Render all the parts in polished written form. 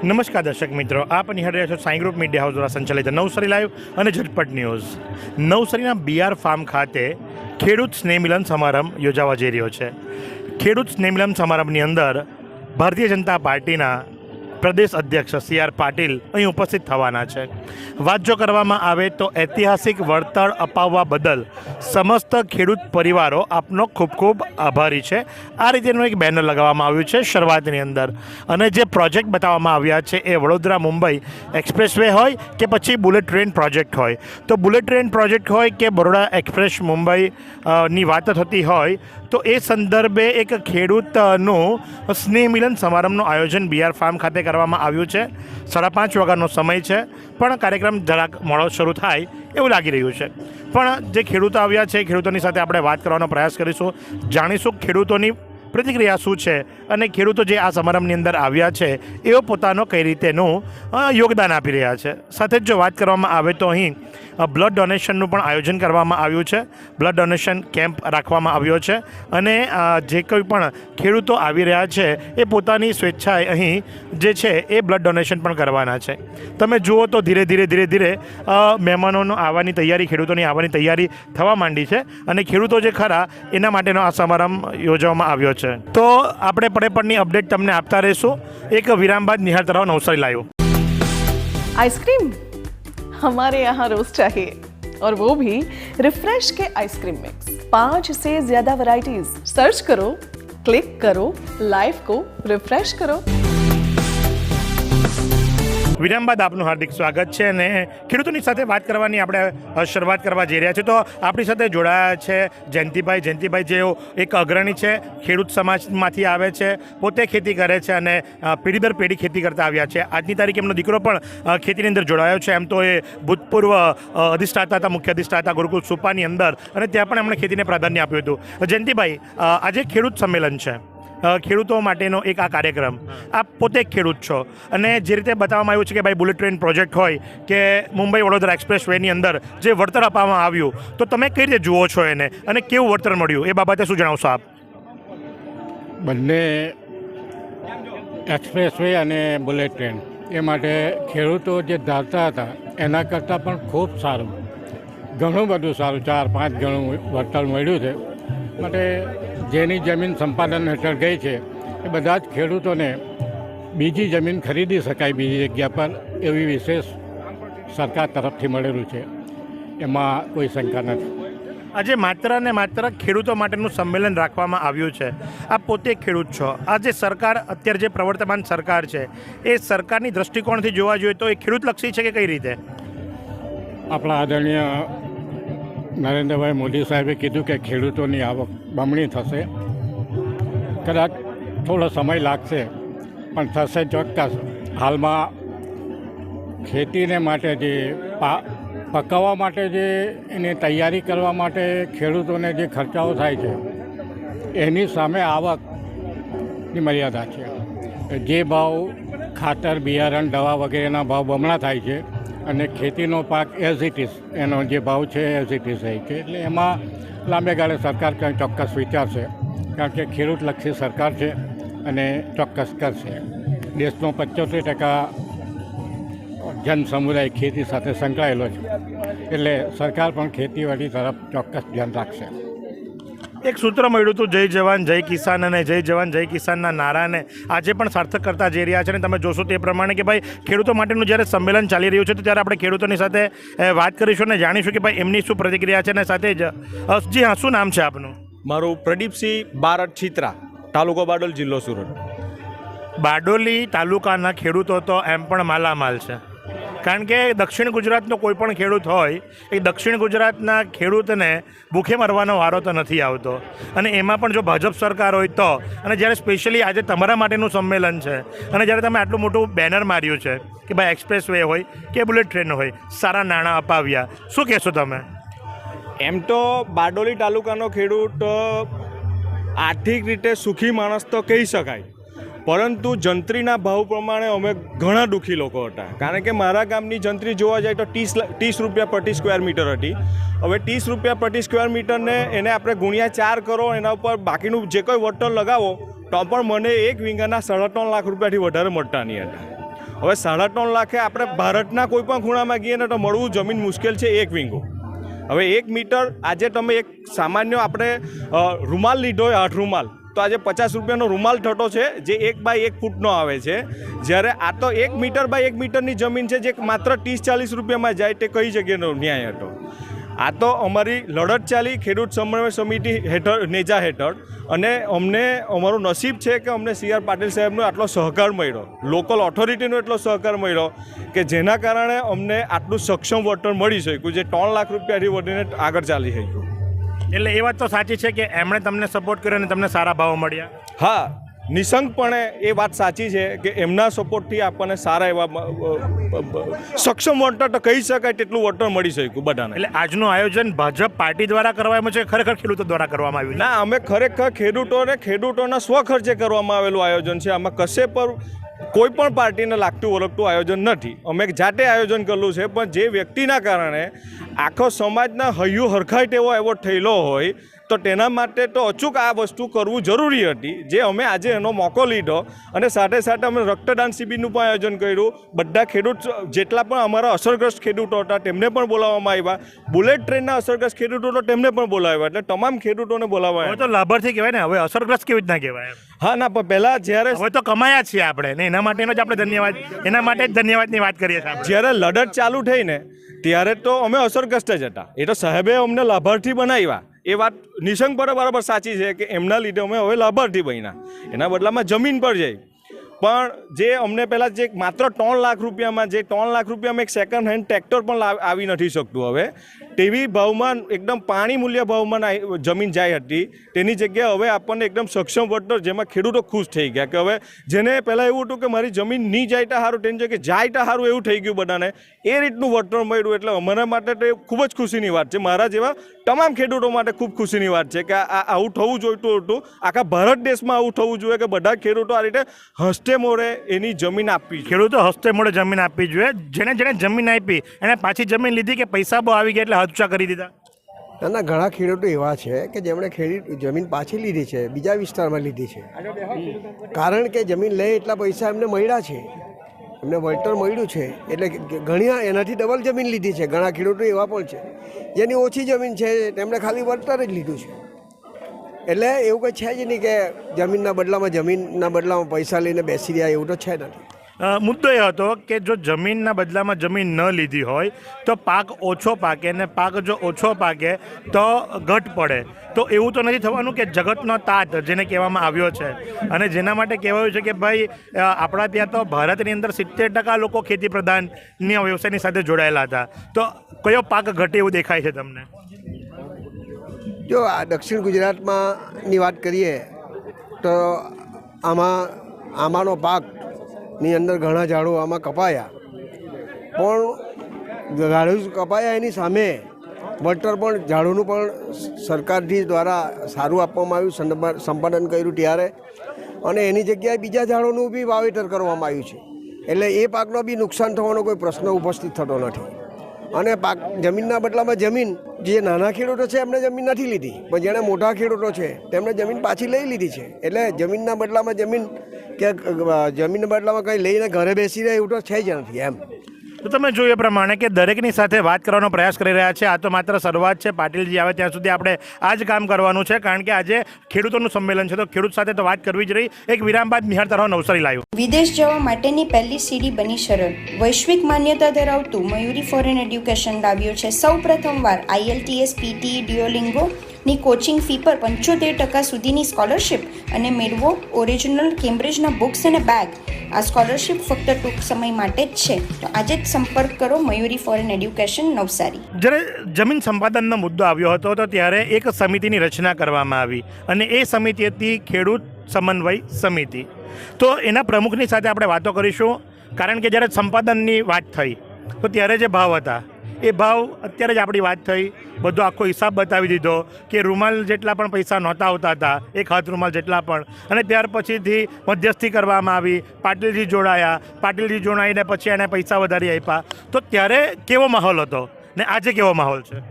નમસ્કાર દર્શક મિત્રો, આપ નિહાળી રહ્યા છો સાઈ ગ્રુપ મીડિયા હાઉસ દ્વારા સંચાલિત નવસારી લાઈવ અને ઝટપટ ન્યૂઝ. નવસારીના બીઆર ફાર્મ ખાતે ખેડૂત સ્નેહ મિલન સમારંભ યોજાવા જઈ રહ્યો છે. ખેડૂત સ્નેહ મિલન સમારંભની અંદર ભારતીય જનતા પાર્ટીના પ્રદેશ અધ્યક્ષ સી.આર. પાટીલ અહીં ઉપસ્થિત થવાના છે. વાત જો કરવામાં આવે તો ઐતિહાસિક વળતર અપાવવા બદલ સમસ્ત ખેડૂત પરિવારો આપનો ખૂબ ખૂબ આભારી છે. આ રીતેનું એક બેનર લગાવવામાં આવ્યું છે શરૂઆતની અંદર, અને જે પ્રોજેક્ટ બતાવવામાં આવ્યા છે એ વડોદરા મુંબઈ એક્સપ્રેસવે હોય કે પછી બુલેટ ટ્રેન પ્રોજેક્ટ હોય. તો બુલેટ ટ્રેન પ્રોજેક્ટ હોય કે બરોડા એક્સપ્રેસ મુંબઈ ની વાત થતી હોય તો એ સંદર્ભે એક ખેડૂતનું સ્નેહ મિલન સમારંભનું આયોજન બીઆર ફાર્મ ખાતે કરવામાં આવ્યું છે. 5:30 વાગ્યાનો સમય છે, પણ કાર્યક્રમ જરાક મોડો શરૂ થાય એવું લાગી રહ્યું છે. પણ જે ખેડૂતો આવ્યા છે ખેડૂતોની સાથે આપણે વાત કરવાનો પ્રયાસ કરીશું, જાણીશું ખેડૂતોની પ્રતિક્રિયા શું છે અને ખેડૂતો જે આ સમારંભની અંદર આવ્યા છે એઓ પોતાનો કઈ રીતેનું યોગદાન આપી રહ્યા છે. સાથે જ જો વાત કરવામાં આવે તો અહીં બ્લડ ડોનેશનનું પણ આયોજન કરવામાં આવ્યું છે. બ્લડ ડોનેશન કેમ્પ રાખવામાં આવ્યો છે અને જે કોઈ પણ ખેડૂતો આવી રહ્યા છે એ પોતાની સ્વેચ્છાએ અહીં જે છે એ બ્લડ ડોનેશન પણ કરવાના છે. તમે જુઓ તો ધીરે ધીરે મહેમાનોનો આવવાની તૈયારી, ખેડૂતોની આવવાની તૈયારી થવા માંડી છે અને ખેડૂતો જે ખરા એના માટેનો આ સમારંભ યોજવામાં આવ્યો છે. તો આપણે પડેપડની અપડેટ તમને આપતા રહીશું. એક વિરામ બાદ નિહાળતા રહો નવસારી લાઈવ. आइसक्रीम हमारे यहाँ रोज चाहिए, और वो भी रिफ्रेश के आइसक्रीम मिक्स. 5 से ज्यादा वैरायटीज. सर्च करो, क्लिक करो, लाइफ को रिफ्रेश करो. વિરામ બાદ આપનું હાર્દિક સ્વાગત છે અને ખેડૂતોની સાથે વાત કરવાની આપણે શરૂઆત કરવા જઈ રહ્યા છીએ. તો આપણી સાથે જોડાયા છે જયંતિભાઈ, જેઓ એક અગ્રણી છે, ખેડૂત સમાજમાંથી આવે છે, પોતે ખેતી કરે છે અને પેઢી દર પેઢી ખેતી કરતા આવ્યા છે. આજની તારીખે એમનો દીકરો પણ ખેતીની અંદર જોડાયો છે. એમ તો એ ભૂતપૂર્વ અધિષ્ઠાતા હતા, મુખ્ય અધિષ્ઠાતા ગુરુકુળ સુપાની અંદર, અને ત્યાં પણ એમણે ખેતીને પ્રાધાન્ય આપ્યું હતું. જયંતિભાઈ, આજે ખેડૂત સંમેલન છે, ખેડૂતો માટેનો એક આ કાર્યક્રમ. આપ પોતે એક ખેડૂત છો અને જે રીતે બતાવવામાં આવ્યું છે કે ભાઈ બુલેટ ટ્રેન પ્રોજેક્ટ હોય કે મુંબઈ વડોદરા એક્સપ્રેસ વેની અંદર જે વળતર આપવામાં આવ્યું, તો તમે કઈ રીતે જુઓ છો એને અને કેવું વળતર મળ્યું એ બાબતે શું જણાવશો આપ? બંને એક્સપ્રેસ વે અને બુલેટ ટ્રેન એ માટે ખેડૂતો જે ધારતા હતા એના કરતાં પણ ખૂબ સારું, ઘણું બધું સારું, 4-5 ગણું વળતર મળ્યું છે. માટે જેની જમીન સંપાદન હેઠળ ગઈ છે એ બધા જ ખેડૂતોને બીજી જમીન ખરીદી શકાય બીજી જગ્યા પર એવી વિશેષ સરકાર તરફથી મળેલું છે, એમાં કોઈ શંકા નથી. આજે માત્ર ને માત્ર ખેડૂતો માટેનું સંમેલન રાખવામાં આવ્યું છે. આપ પોતે ખેડૂત છો. આ જે સરકાર અત્યારે જે પ્રવર્તમાન સરકાર છે એ સરકારની દૃષ્ટિકોણથી જોવા જોઈએ તો એ ખેડૂતલક્ષી છે કે કઈ રીતે? આપણા આદરણીય નરેન્દ્રભાઈ મોદી સાહેબે કીધું કે ખેડૂતોની આવક બમણી થશે. કદાચ થોડો સમય લાગશે પણ થશે ચોક્કસ. હાલમાં ખેતીને માટે જે પકાવવા માટે જે એની તૈયારી કરવા માટે ખેડૂતોને જે ખર્ચાઓ થાય છે એની સામે આવકની મર્યાદા છે. જે ભાવ ખાતર, બિયારણ, દવા વગેરેના ભાવ બમણા થાય છે અને ખેતીનો પાક એઝ ઇટ ઇઝ એનો જે ભાવ છે એઝ ઇટ ઇઝ રહે છે. એટલે એમાં લાંબે ગાળે સરકાર કંઈ ચોક્કસ વિચારશે, કારણ કે ખેડૂતલક્ષી સરકાર છે અને ચોક્કસ કરશે. દેશનો 75% જન સમુદાય ખેતી સાથે સંકળાયેલો છે, એટલે સરકાર પણ ખેતીવાડી તરફ ચોક્કસ ધ્યાન રાખશે. એક સૂત્ર મળ્યું હતું, જય જવાન જય કિસાન, અને જય જવાન જય કિસાનના નારાને આજે પણ સાર્થક કરતા જઈ રહ્યા છે. અને તમે જોશો તે પ્રમાણે કે ભાઈ ખેડૂતો માટેનું જ્યારે સંમેલન ચાલી રહ્યું છે તો ત્યારે આપણે ખેડૂતોની સાથે વાત કરીશું અને જાણીશું કે ભાઈ એમની શું પ્રતિક્રિયા છે. અને સાથે જ જી હા, શું નામ છે આપનું? મારું પ્રદીપસિંહ બારડ છીત્રા, તાલુકો બારડોલી, જિલ્લો સુરત. બારડોલી તાલુકાના ખેડૂતો તો એમ પણ માલામાલ છે, કારણ કે દક્ષિણ ગુજરાતનો કોઈ પણ ખેડૂત હોય એ દક્ષિણ ગુજરાતના ખેડૂતને ભૂખે મરવાનો વારો તો નથી આવતો. અને એમાં પણ જો ભાજપ સરકાર હોય તો, અને જ્યારે સ્પેશિયલી આજે તમારા માટેનું સંમેલન છે અને જ્યારે તમે આટલું મોટું બેનર માર્યું છે કે ભાઈ એક્સપ્રેસ વે હોય કે બુલેટ ટ્રેન હોય, સારા નાણાં અપાવ્યા, શું કહેશો તમે? એમ તો બારડોલી તાલુકાનો ખેડૂત આર્થિક રીતે સુખી માણસ તો કહી શકાય, પરંતુ જંત્રીના ભાવ પ્રમાણે અમે ઘણા દુઃખી લોકો હતા. કારણ કે મારા ગામની જંત્રી જોવા જાય તો 30 રૂપિયા પ્રતિ સ્ક્વેર મીટર હતી. હવે 30 રૂપિયા પ્રતિ સ્ક્વેર મીટરને એને આપણે ગુણ્યા 4 કરો, એના ઉપર બાકીનું જે કોઈ વળતર લગાવો તો પણ મને એક વીંગાના 3.5 લાખ રૂપિયાથી વધારે મળતા નહીં હતા. હવે 3.5 લાખે આપણે ભારતના કોઈ પણ ખૂણામાં ગઈએ ને તો મળવું જમીન મુશ્કેલ છે 1 વીંગો. હવે 1 મીટર આજે તમે એક સામાન્ય આપણે રૂમાલ લીધો હોય 8 રૂમાલ તો આજે 50 રૂપિયાનો રૂમાલ થતો છે જે 1 બાય 1 ફૂટનો આવે છે, જ્યારે આ તો 1 મીટર બાય 1 મીટરની જમીન છે જે માત્ર 30-40 રૂપિયામાં જાય તે કઈ જગ્યાનો ન્યાય હતો. આ તો અમારી લડત ચાલી ખેડૂત સમન્વય સમિતિ હેઠળ નેજા હેઠળ, અને અમને અમારું નસીબ છે કે અમને સી આર પાટીલ સાહેબનો આટલો સહકાર મળ્યો, લોકલ ઓથોરિટીનો એટલો સહકાર મળ્યો કે જેના કારણે અમને આટલું સક્ષમ વળતર મળી શક્યું, જે 3 લાખ રૂપિયાથી વધીને આગળ ચાલી શક્યું. એટલે એ વાત તો સાચી છે કે એમણે તમને સપોર્ટ કર્યો અને તમને સારા ભાવ મળ્યા. હા, નિશંકપણે એ વાત સાચી છે કે એમના સપોર્ટથી આપણને સારા એવા સક્ષમ વળતર તો કહી શકાય તેટલું વળતર મળી શક્યું બધાને. એટલે આજનું આયોજન ભાજપ પાર્ટી દ્વારા કરવામાં છે, ખરેખર ખેડૂતો દ્વારા કરવામાં આવ્યું? ના, અમે ખરેખર ખેડૂતોના સ્વખર્ચે કરવામાં આવેલું આયોજન છે. આમાં કશે પર કોઈ પણ પાર્ટીને લાગતું ઓળખતું આયોજન નથી. અમે જાતે આયોજન કરેલું છે, પણ જે વ્યક્તિના કારણે આખો સમાજના હૈયું હરખાય તેવો એવો થયેલો હોય તો તેના માટે તો અચૂક આ વસ્તુ કરવું જરૂરી હતી, જે અમે આજે એનો મોકો લીધો. અને સાથે સાથે અમે રક્તદાન શિબિરનું પણ આયોજન કર્યું. બધા ખેડૂત જેટલા પણ અમારા અસરગ્રસ્ત ખેડૂતો હતા તેમને પણ બોલાવવામાં આવ્યા. બુલેટ ટ્રેનના અસરગ્રસ્ત ખેડૂતો હતા તેમને પણ બોલાવ્યા. એટલે તમામ ખેડૂતોને બોલાવવા. હવે તો લાભાર્થી કહેવાય ને, હવે અસરગ્રસ્ત કેવી રીતના કહેવાય? હા, ના, પણ પહેલાં જ્યારે હવે તો કમાયા છીએ આપણે ને એના માટેનો જ આપણે ધન્યવાદ, એના માટે જ ધન્યવાદની વાત કરીએ છીએ. જ્યારે લડત ચાલુ થઈ ને ત્યારે તો અમે અસરગ્રસ્ત જ હતા. એ તો સાહેબે અમને લાભાર્થી બનાવ્યા. એ વાત નિશંક પર બરાબર સાચી છે કે એમના લીધે અમે હવે લાભાર્થી બન્યા. એના બદલામાં જમીન પર જઈ, પણ જે અમને પહેલાં જે માત્ર 3 લાખ રૂપિયામાં, જે 3 લાખ રૂપિયામાં એક સેકન્ડ હેન્ડ ટ્રેક્ટર પણ આવી નથી શકતું હવે, તેવી ભાવમાં એકદમ પાણી મૂલ્ય ભાવમાં જમીન જાય હતી, તેની જગ્યાએ હવે આપણને એકદમ સક્ષમ વળતર, જેમાં ખેડૂતો ખુશ થઈ ગયા કે હવે જેને પહેલાં એવું હતું કે મારી જમીન નહીં જાય તો સારું, તેની જગ્યાએ જાય તો સારું એવું થઈ ગયું બધાને, એ રીતનું વળતર મળ્યું. એટલે અમારા માટે તો એ ખૂબ જ ખુશીની વાત છે. મારા જેવા તમામ ખેડૂતો માટે ખૂબ ખુશીની વાત છે કે આવું થવું જોઈતું હતું. આખા ભારત દેશમાં આવું થવું જોઈએ કે બધા ખેડૂતો આ રીતે હસ્તે મોડે એની જમીન આપવી. ખેડૂતો હસ્તે મોડે જમીન આપવી જોઈએ. જેને જમીન આપી એને પાછી જમીન લીધી કે પૈસા બહુ આવી ગયા એટલે હદચા કરી દીધા? ના, ઘણા ખેડૂતો એવા છે કે જેમણે જમીન પાછી લીધી છે, બીજા વિસ્તારમાં લીધી છે, કારણ કે જમીન લે એટલા પૈસા એમને મળ્યા છે, એમને વળતર મળ્યું છે, એટલે ઘણી એનાથી ડબલ જમીન લીધી છે. ઘણા ખેડૂતો એવા પણ છે જેની ઓછી જમીન છે, તેમણે ખાલી વળતર જ લીધું છે. એટલે એવું કંઈ છે જ નહીં કે જમીનના બદલામાં પૈસા લઈને બેસી રહ્યા, એવું તો છે નથી. મુદ્દો એ હતો કે જો જમીનના બદલામાં જમીન ન લીધી હોય તો પાક ઓછો પાકે, ને પાક જો ઓછો પાકે તો ઘટ પડે. તો એવું તો નથી થવાનું કે જગતનો તાત જેને કહેવામાં આવ્યો છે, અને જેના માટે કહેવાયું છે કે ભાઈ આપણા ત્યાં તો ભારતની અંદર 70% લોકો ખેતી પ્રધાનની વ્યવસાયની સાથે જોડાયેલા હતા, તો કયો પાક ઘટે એવું દેખાય છે તમને? જો આ દક્ષિણ ગુજરાતમાંની વાત કરીએ તો આમાંનો પાકની અંદર ઘણા ઝાડો આમાં કપાયા, પણ ઝાડો કપાયા એની સામે વળતર પણ ઝાડોનું પણ સરકારથી દ્વારા સારું આપવામાં આવ્યું, સંપાદન કર્યું ત્યારે, અને એની જગ્યાએ બીજા ઝાડોનું બી વાવેતર કરવામાં આવ્યું છે. એટલે એ પાકનો બી નુકસાન થવાનો કોઈ પ્રશ્ન ઉપસ્થિત થતો નથી. અને પાક જમીનના બદલામાં જમીન, જે નાના ખેડૂતો છે એમને જમીન નથી લીધી, પણ જેણે મોટા ખેડૂતો છે તેમણે જમીન પાછી લઈ લીધી છે. એટલે જમીનના બદલામાં જમીન કે જમીનના બદલામાં કંઈ લઈને ઘરે બેસી રહે એવું તો છે જ નથી એમ. તો તમે જોયું એ પ્રમાણે કે દરેકની સાથે વાત કરવાનો પ્રયાસ કરી રહ્યા છે. આ તો માત્ર શરૂઆત છે. પાટીલજી આવે ત્યાં સુધી આપણે આ જ કામ કરવાનું છે, કારણ કે આજે ખેડૂતોનું સંમેલન છે, તો ખેડૂત સાથે તો વાત કરવી જ રહી. એક વિરામ બાદ નિહાળ તરફ નવસારી લાવ્યું. વિદેશ જવા માટેની પહેલી સીડી બની સરળ. વૈશ્વિક માન્યતા ધરાવતું મયુરી ફોરેન એડ્યુકેશન લાવ્યું છે સૌ પ્રથમવાર IELTS, PTE, ડ્યુઓલિંગો ની કોચિંગ ફી પર 75% સુધીની સ્કોલરશિપ, અને મેળવો ઓરિજિનલ કેમ્બ્રિજના બુક્સ અને બેગ. આ સ્કોલરશિપ ફક્ત ટૂંક સમય માટે જ છે. તો આજે જ સંપર્ક કરો મયુરી ફોરેન એડ્યુકેશન નવસારી. જ્યારે જમીન સંપાદનનો મુદ્દો આવ્યો હતો તો ત્યારે એક સમિતિની રચના કરવામાં આવી, અને એ સમિતિ હતી ખેડૂત સમન્વય સમિતિ. તો એના પ્રમુખની સાથે આપણે વાતો કરીશું, કારણ કે જ્યારે સંપાદનની વાત થઈ તો ત્યારે જે ભાવ હતા એ ભાવ અત્યારે જ આપણી વાત થઈ, બધો આખો હિસાબ બતાવી દીધો કે રૂમાલ જેટલા પણ પૈસા નહોતા આવતા હતા, એક હાથ રૂમાલ જેટલા પણ. અને ત્યાર પછીથી મધ્યસ્થી કરવામાં આવી, પાટીલજી જોડાયા, પાટીલજી જોડાઈને પછી એને પૈસા વધારી આપ્યા. તો ત્યારે કેવો માહોલ હતો ને આજે કેવો માહોલ છે?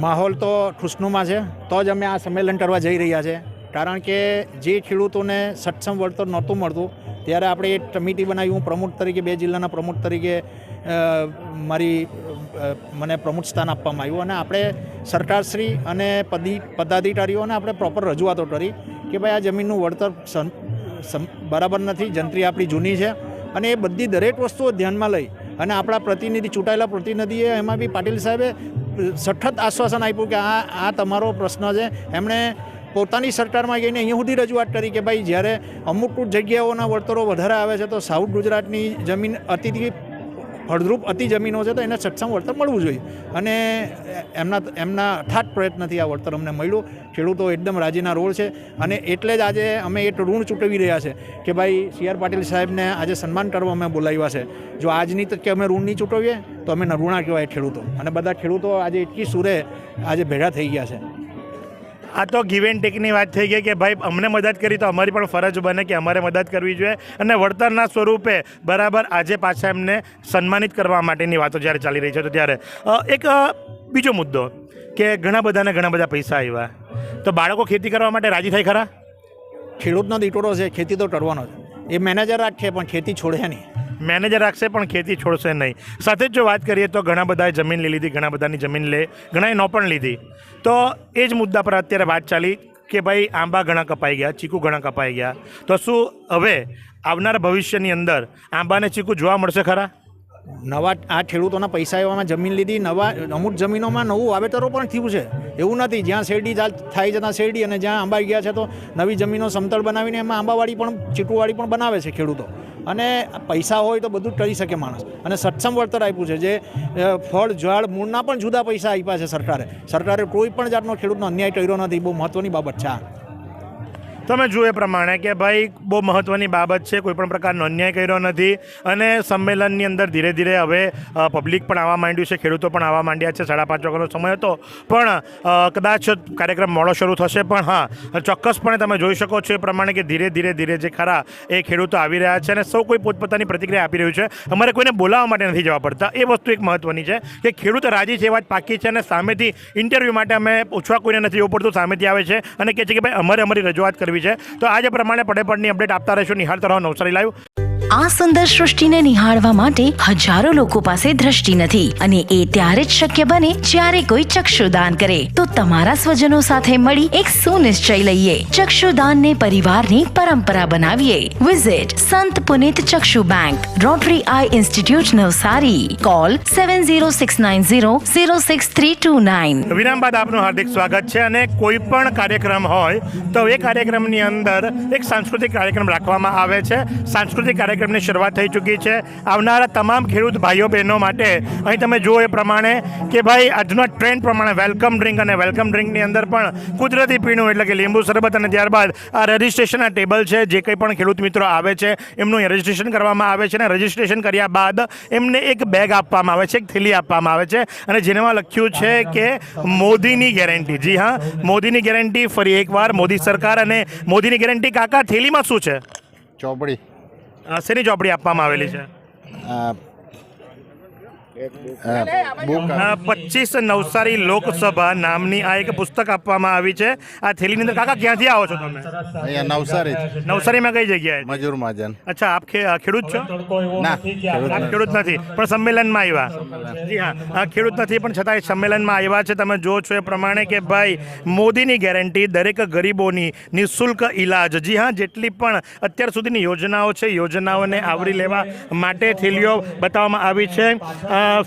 માહોલ તો ખુશનુમા છે, તો જ અમે આ સંમેલન કરવા જઈ રહ્યા છે. કારણ કે જે ખેડૂતોને સક્ષમ વળતર નહોતું મળતું ત્યારે આપણે એક કમિટી બનાવી. હું પ્રમુખ તરીકે 2 જિલ્લાના પ્રમુખ તરીકે મને પ્રમુખ સ્થાન આપવામાં આવ્યું અને આપણે સરકારશ્રી અને પદાધિકારીઓને આપણે પ્રોપર રજૂઆતો કરી કે ભાઈ આ જમીનનું વળતર બરાબર નથી, જંત્રી આપણી જૂની છે અને એ બધી દરેક વસ્તુઓ ધ્યાનમાં લઈ અને આપણા પ્રતિનિધિ, ચૂંટાયેલા પ્રતિનિધિએ એમાં બી પાટીલ સાહેબે સખત આશ્વાસન આપ્યું કે આ તમારો પ્રશ્ન છે. એમણે પોતાની સરકારમાં ગઈને અહીંયા સુધી રજૂઆત કરી કે ભાઈ જ્યારે અમુક જગ્યાઓના વળતરો વધારે આવે છે તો સાઉથ ગુજરાતની જમીન ફળદ્રુપ અતિ જમીનો છે તો એને સક્ષમ વળતર મળવું જોઈએ અને એમના અથાગ પ્રયત્નથી આ વળતર અમને મળ્યું. ખેડૂતો એકદમ રાજીના રોડ છે અને એટલે જ આજે અમે એક ઋણ ચૂકવી રહ્યા છે કે ભાઈ CR પાટીલ સાહેબને આજે સન્માન કરવા અમે બોલાવ્યા છે. જો આજની તકે અમે ઋણ નહીં ચૂકવીએ તો અમે નઋણા કહેવાય ખેડૂતો, અને બધા ખેડૂતો આજે એટલી સુરે આજે ભેગા થઈ ગયા છે. આ તો ગીવ એન્ડ ટેકની વાત થઈ ગઈ કે ભાઈ અમને મદદ કરી તો અમારી પણ ફરજ બને કે અમારે મદદ કરવી જોઈએ અને વળતરના સ્વરૂપે બરાબર આજે પાછા એમને સન્માનિત કરવા માટેની વાતો જ્યારે ચાલી રહી છે. તો ત્યારે એક બીજો મુદ્દો કે ઘણા બધા પૈસા આવ્યા તો બાળકો ખેતી કરવા માટે રાજી થાય ખરા? ખેડૂતનો દીકરો છે, ખેતી તો કરવાનો છે. એ મેનેજર રાખે પણ ખેતી છોડે નહીં. મેનેજર રાખશે પણ ખેતી છોડશે નહીં. સાથે જ જો વાત કરીએ તો ઘણા બધાએ જમીન લઈ લીધી, ઘણા બધાની જમીન ઘણાએ ન પણ લીધી. તો એ જ મુદ્દા પર અત્યારે વાત ચાલી કે ભાઈ આંબા ઘણા કપાઈ ગયા, ચીકુ ઘણા કપાઈ ગયા. તો શું હવે આવનારા ભવિષ્યની અંદર આંબા અને ચીકુ જોવા મળશે ખરા? નવા આ ખેડૂતોના પૈસા એવામાં જમીન લીધી, અમુક જમીનોમાં નવું વાવેતરો પણ થયું છે. એવું નથી જ્યાં શેરડી થાય છે ત્યાં શેરડી અને જ્યાં આંબા ગયા છે તો નવી જમીનો સમતળ બનાવીને એમાં આંબાવાડી પણ ચીકુવાડી પણ બનાવે છે ખેડૂતો. અને પૈસા હોય તો બધું જ કરી શકે માણસ. અને સક્ષમ વળતર આપ્યું છે, જે ફળ ઝાડ મૂળના પણ જુદા પૈસા આપ્યા છે સરકારે કોઈ પણ જાતનો ખેડૂતનો અન્યાય કર્યો નથી. બહુ મહત્ત્વની બાબત છે આ. તમે જુઓ એ પ્રમાણે કે ભાઈ બહુ મહત્ત્વની બાબત છે, કોઈ પણ પ્રકારનો અન્યાય કર્યો નથી અને સંમેલનની અંદર ધીરે ધીરે હવે પબ્લિક પણ આવવા માંડ્યું છે, ખેડૂતો પણ આવવા માંડ્યા છે. 5:30 વાગ્યાનો સમય હતો પણ કદાચ કાર્યક્રમ મોડો શરૂ થશે, પણ હા ચોક્કસપણે તમે જોઈ શકો છો એ પ્રમાણે કે ધીરે ધીરે જે ખરા એ ખેડૂતો આવી રહ્યા છે અને સૌ કોઈ પોતપોતાની પ્રતિક્રિયા આપી રહ્યું છે. અમારે કોઈને બોલાવવા માટે નથી જવા પડતા. એ વસ્તુ એક મહત્ત્વની છે કે ખેડૂતો રાજી છે, એ વાત પાકી છે અને સામેથી ઇન્ટરવ્યૂ માટે અમે પૂછવા કોઈને નથી જવું પડતું. સામેથી આવે છે અને કહે છે કે ભાઈ અમારી રજૂઆત કરવી છે. તો આજે પ્રમાણે પડેપડની અપડેટ આપતા રહીશું. નિહાળતા રહો નવસારી લાઈવ. આ સુંદર સૃષ્ટિને નિહાળવા માટે હજારો લોકો પાસે દ્રષ્ટિ નથી અને એ ત્યારે જ શક્ય બને જ્યારે કોઈ ચક્ષુદાન કરે. તો તમારા સ્વજનો સાથે મળી એક સુનિશ્ચય લઈએ, ચક્ષુદાનને પરિવારની પરંપરા બનાવીએ. Visit Sant Punit Chakshu bank, rotary eye institute Navsari. Call 7069006329. વિરામ બાદ આપનું હાર્દિક સ્વાગત છે. અને કોઈ પણ કાર્યક્રમ હોય તો એ કાર્યક્રમની અંદર એક સાંસ્કૃતિક કાર્યક્રમ રાખવામાં આવે છે. સાંસ્કૃતિક કાર્યક્રમની શરૂઆત થઈ ચૂકી છે. આવનારા તમામ ખેડૂત ભાઈઓ બહેનો માટે અહીં તમે જુઓ એ પ્રમાણે કે ભાઈ આજના ટ્રેન્ડ પ્રમાણે વેલકમ ડ્રિંક, અને વેલકમ ડ્રિંકની અંદર પણ કુદરતી પીણું એટલે કે લીંબુ શરબત, અને ત્યારબાદ આ રજિસ્ટ્રેશનના ટેબલ છે. જે કંઈ પણ ખેડૂત મિત્રો આવે છે એમનું રજિસ્ટ્રેશન કરવામાં આવે છે અને રજિસ્ટ્રેશન કર્યા બાદ એમને એક બેગ આપવામાં આવે છે, એક થેલી આપવામાં આવે છે અને જેમાં લખ્યું છે કે મોદીની ગેરંટી. જી હા, મોદીની ગેરંટી. ફરી એકવાર મોદી સરકાર અને મોદીની ગેરંટી. કાકા થેલીમાં શું છે? ચોપડી. શેની ચોપડી આપવામાં આવેલી છે? 25 નવસારી લોકસભા નામની આ એક પુસ્તક આપવામાં આવી છે આ થેલીની અંદર. કાકા ક્યાંથી આવો છો તમે? અહીંયા નવસારી. નવસારીમાં કઈ જગ્યાએ? મજૂર મહાજન. અચ્છા, આપ ખેડૂત છો? ના, આપ ખેડૂત નથી પણ સંમેલનમાં આવ્યા? જી હા, ખેડૂત નથી પણ છતાંય સંમેલનમાં આવ્યા છે. તમે જો છો એ પ્રમાણે કે ભાઈ મોદીની ગેરંટી, દરેક ગરીબોની નિઃશુલ્ક ઇલાજ. જી હા, જેટલી પણ અત્યાર સુધીની યોજનાઓ છે યોજનાઓને આવરી લેવા માટે થેલીઓ બતાવવામાં આવી છે.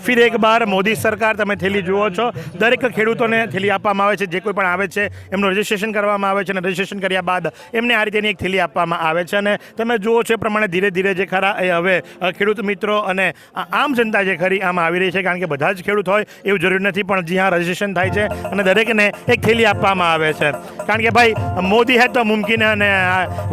ફિર એક બાર મોદી સરકાર. તમે થેલી જુઓ છો, દરેક ખેડૂતોને થેલી આપવામાં આવે છે. જે કોઈ પણ આવે છે એમનું રજિસ્ટ્રેશન કરવામાં આવે છે અને રજિસ્ટ્રેશન કર્યા બાદ એમને આ રીતેની એક થેલી આપવામાં આવે છે. અને તમે જુઓ છો એ પ્રમાણે ધીરે ધીરે જે ખરા એ હવે ખેડૂત મિત્રો અને આમ જનતા જે ખરી આમ આવી રહી છે. કારણ કે બધા જ ખેડૂત હોય એવું જરૂરી નથી, પણ જી હા, રજિસ્ટ્રેશન થાય છે અને દરેકને એક થેલી આપવામાં આવે છે. કારણ કે ભાઈ મોદી હે તો મુમકિન, અને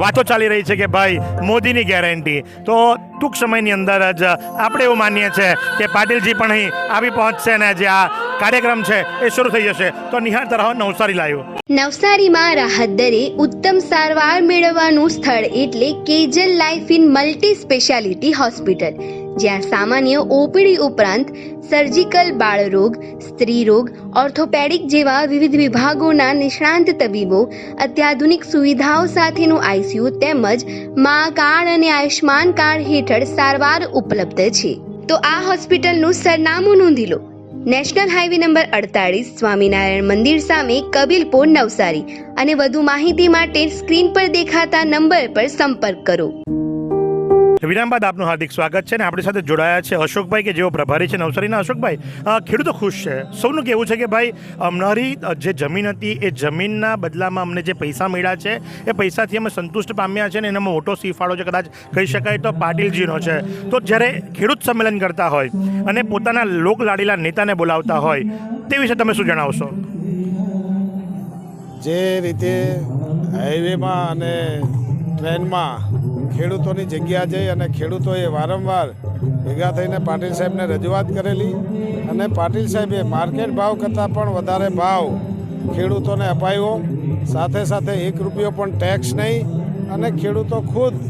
વાતો ચાલી રહી છે કે ભાઈ મોદીની ગેરંટી. તો ટૂંક સમયની અંદર જ આપણે એવું માનીએ છીએ કે પાટીલજી પણ અહીં આવી પહોંચશે અને જે આ કાર્યક્રમ છે એ શરૂ થઈ જશે. તો નિહાળતા રહો નવસારી લાઈવ. નવસારીમાં રાહત દરે ઉત્તમ સારવાર મેળવવાનું સ્થળ એટલે કેજલ life in multi speciality hospital, જ્યાં સામાન્ય ઓપીડી ઉપરાંત સર્જિકલ બાળરોગ, સ્ત્રી રોગ, ઓર્થોપેડિક જેવા વિવિધ વિભાગોના નિષ્ણાંત તબીબો, અત્યાધુનિક સુવિધાઓ સાથેનું આઈસીયુ તેમજ મા કાર્ડ અને આયુષ્માન કાર્ડ હેઠળ સારવાર ઉપલબ્ધ છે. તો આ હોસ્પિટલનું સરનામું નોંધી લો. નેશનલ હાઈવે નંબર 48 સ્વામિનારાયણ મંદિર સામે કબીલપુર, નવસારી. અને વધુ માહિતી માટે સ્ક્રીન પર દેખાતા નંબર પર સંપર્ક કરો. વિરામ બાદ આપનું હાર્દિક સ્વાગત છે. અને આપણી સાથે જોડાયા છે અશોકભાઈ, કે જેઓ પ્રભારી છે નવસારીના. અશોકભાઈ, ખેડૂતો ખુશ છે. સૌનું કહેવું છે કે ભાઈ અમારી જે જમીન હતી એ જમીનના બદલામાં અમને જે પૈસા મળ્યા છે એ પૈસાથી અમે સંતુષ્ટ પામ્યા છે. ને એનામાં મોટો ફાળો છે કદાચ કહી શકાય તો પાટીલજીનો છે. તો જ્યારે ખેડૂત સંમેલન કરતા હોય અને પોતાના લોકલાડીલા નેતાને બોલાવતા હોય તે વિશે તમે શું જણાવશો? જે રીતે હાઈવેમાં અને ટ્રેનમાં ખેડૂતોની જગ્યા જઈ અને ખેડૂતોએ વારંવાર ભેગા થઈને પાટીલ સાહેબને રજૂઆત કરેલી અને પાટીલ સાહેબે માર્કેટ ભાવ કરતાં પણ વધારે ભાવ ખેડૂતોને અપાયો. સાથે સાથે 1 રૂપિયો પણ ટેક્સ નહીં અને ખેડૂતો ખુદ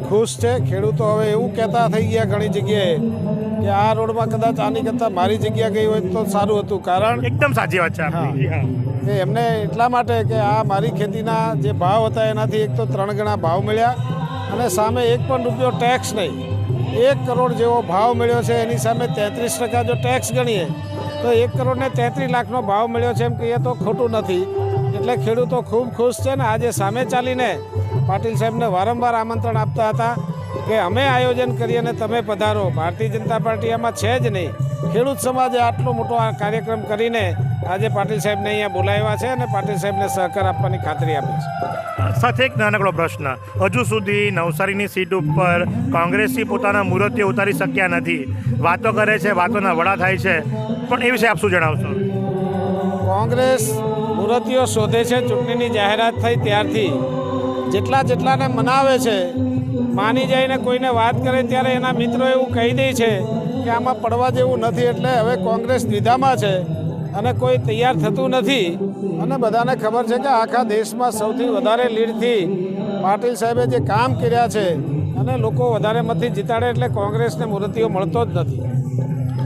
ખુશ છે. ખેડૂતો હવે એવું કહેતા થઈ ગયા ઘણી જગ્યાએ કે આ રોડમાં કદાચ આની કરતાં મારી જગ્યા ગઈ હોય તો સારું હતું. કારણ એકદમ સાચી વાત છે આપની. કે એમને એટલા માટે કે આ મારી ખેતીના જે ભાવ હતા એનાથી એક તો 3 ગણા ભાવ મળ્યા અને સામે 1 પણ રૂપિયો ટેક્સ નહીં. 1 કરોડ જેવો ભાવ મળ્યો છે, એની સામે 33% જો ટેક્સ ગણીએ તો 1 કરોડ ને 33 લાખનો ભાવ મળ્યો છે એમ કહીએ તો ખોટું નથી. એટલે ખેડૂતો ખૂબ ખુશ છે. ને આજે સામે ચાલીને પાટીલ સાહેબને વારંવાર આમંત્રણ આપતા હતા કે અમે આયોજન કરીએ અને તમે પધારો. ભારતીય જનતા પાર્ટી આમાં છે જ નહીં. ખેડૂત સમાજે આટલો મોટો આ કાર્યક્રમ કરીને આજે પાટીલ સાહેબને અહીંયા બોલાવ્યા છે અને પાટીલ સાહેબને સહકાર આપવાની ખાતરી આપી છે. સાથે એક નાનકડો પ્રશ્ન, હજુ સુધી નવસારીની સીટ ઉપર કોંગ્રેસી પોતાના મૂર્તિઓ ઉતારી શક્યા નથી. વાતો કરે છે, વાતોના વડા થાય છે, પણ એ વિશે આપ શું જણાવશો? કોંગ્રેસ મૂર્તિઓ શોધે છે. ચૂંટણીની જાહેરાત થઈ ત્યારથી જેટલાને મનાવે છે, માની જઈને કોઈને વાત કરે ત્યારે એના મિત્રો એવું કહી દે છે કે આમાં પડવા જેવું નથી. એટલે હવે કોંગ્રેસ દ્વિધામાં છે અને કોઈ તૈયાર થતું નથી. અને બધાને ખબર છે કે આખા દેશમાં સૌથી વધારે લીડથી પાટીલ સાહેબે જે કામ કર્યા છે અને લોકો વધારે મતથી જીતાડે એટલે કોંગ્રેસને મૂર્તિઓ મળતો જ નથી.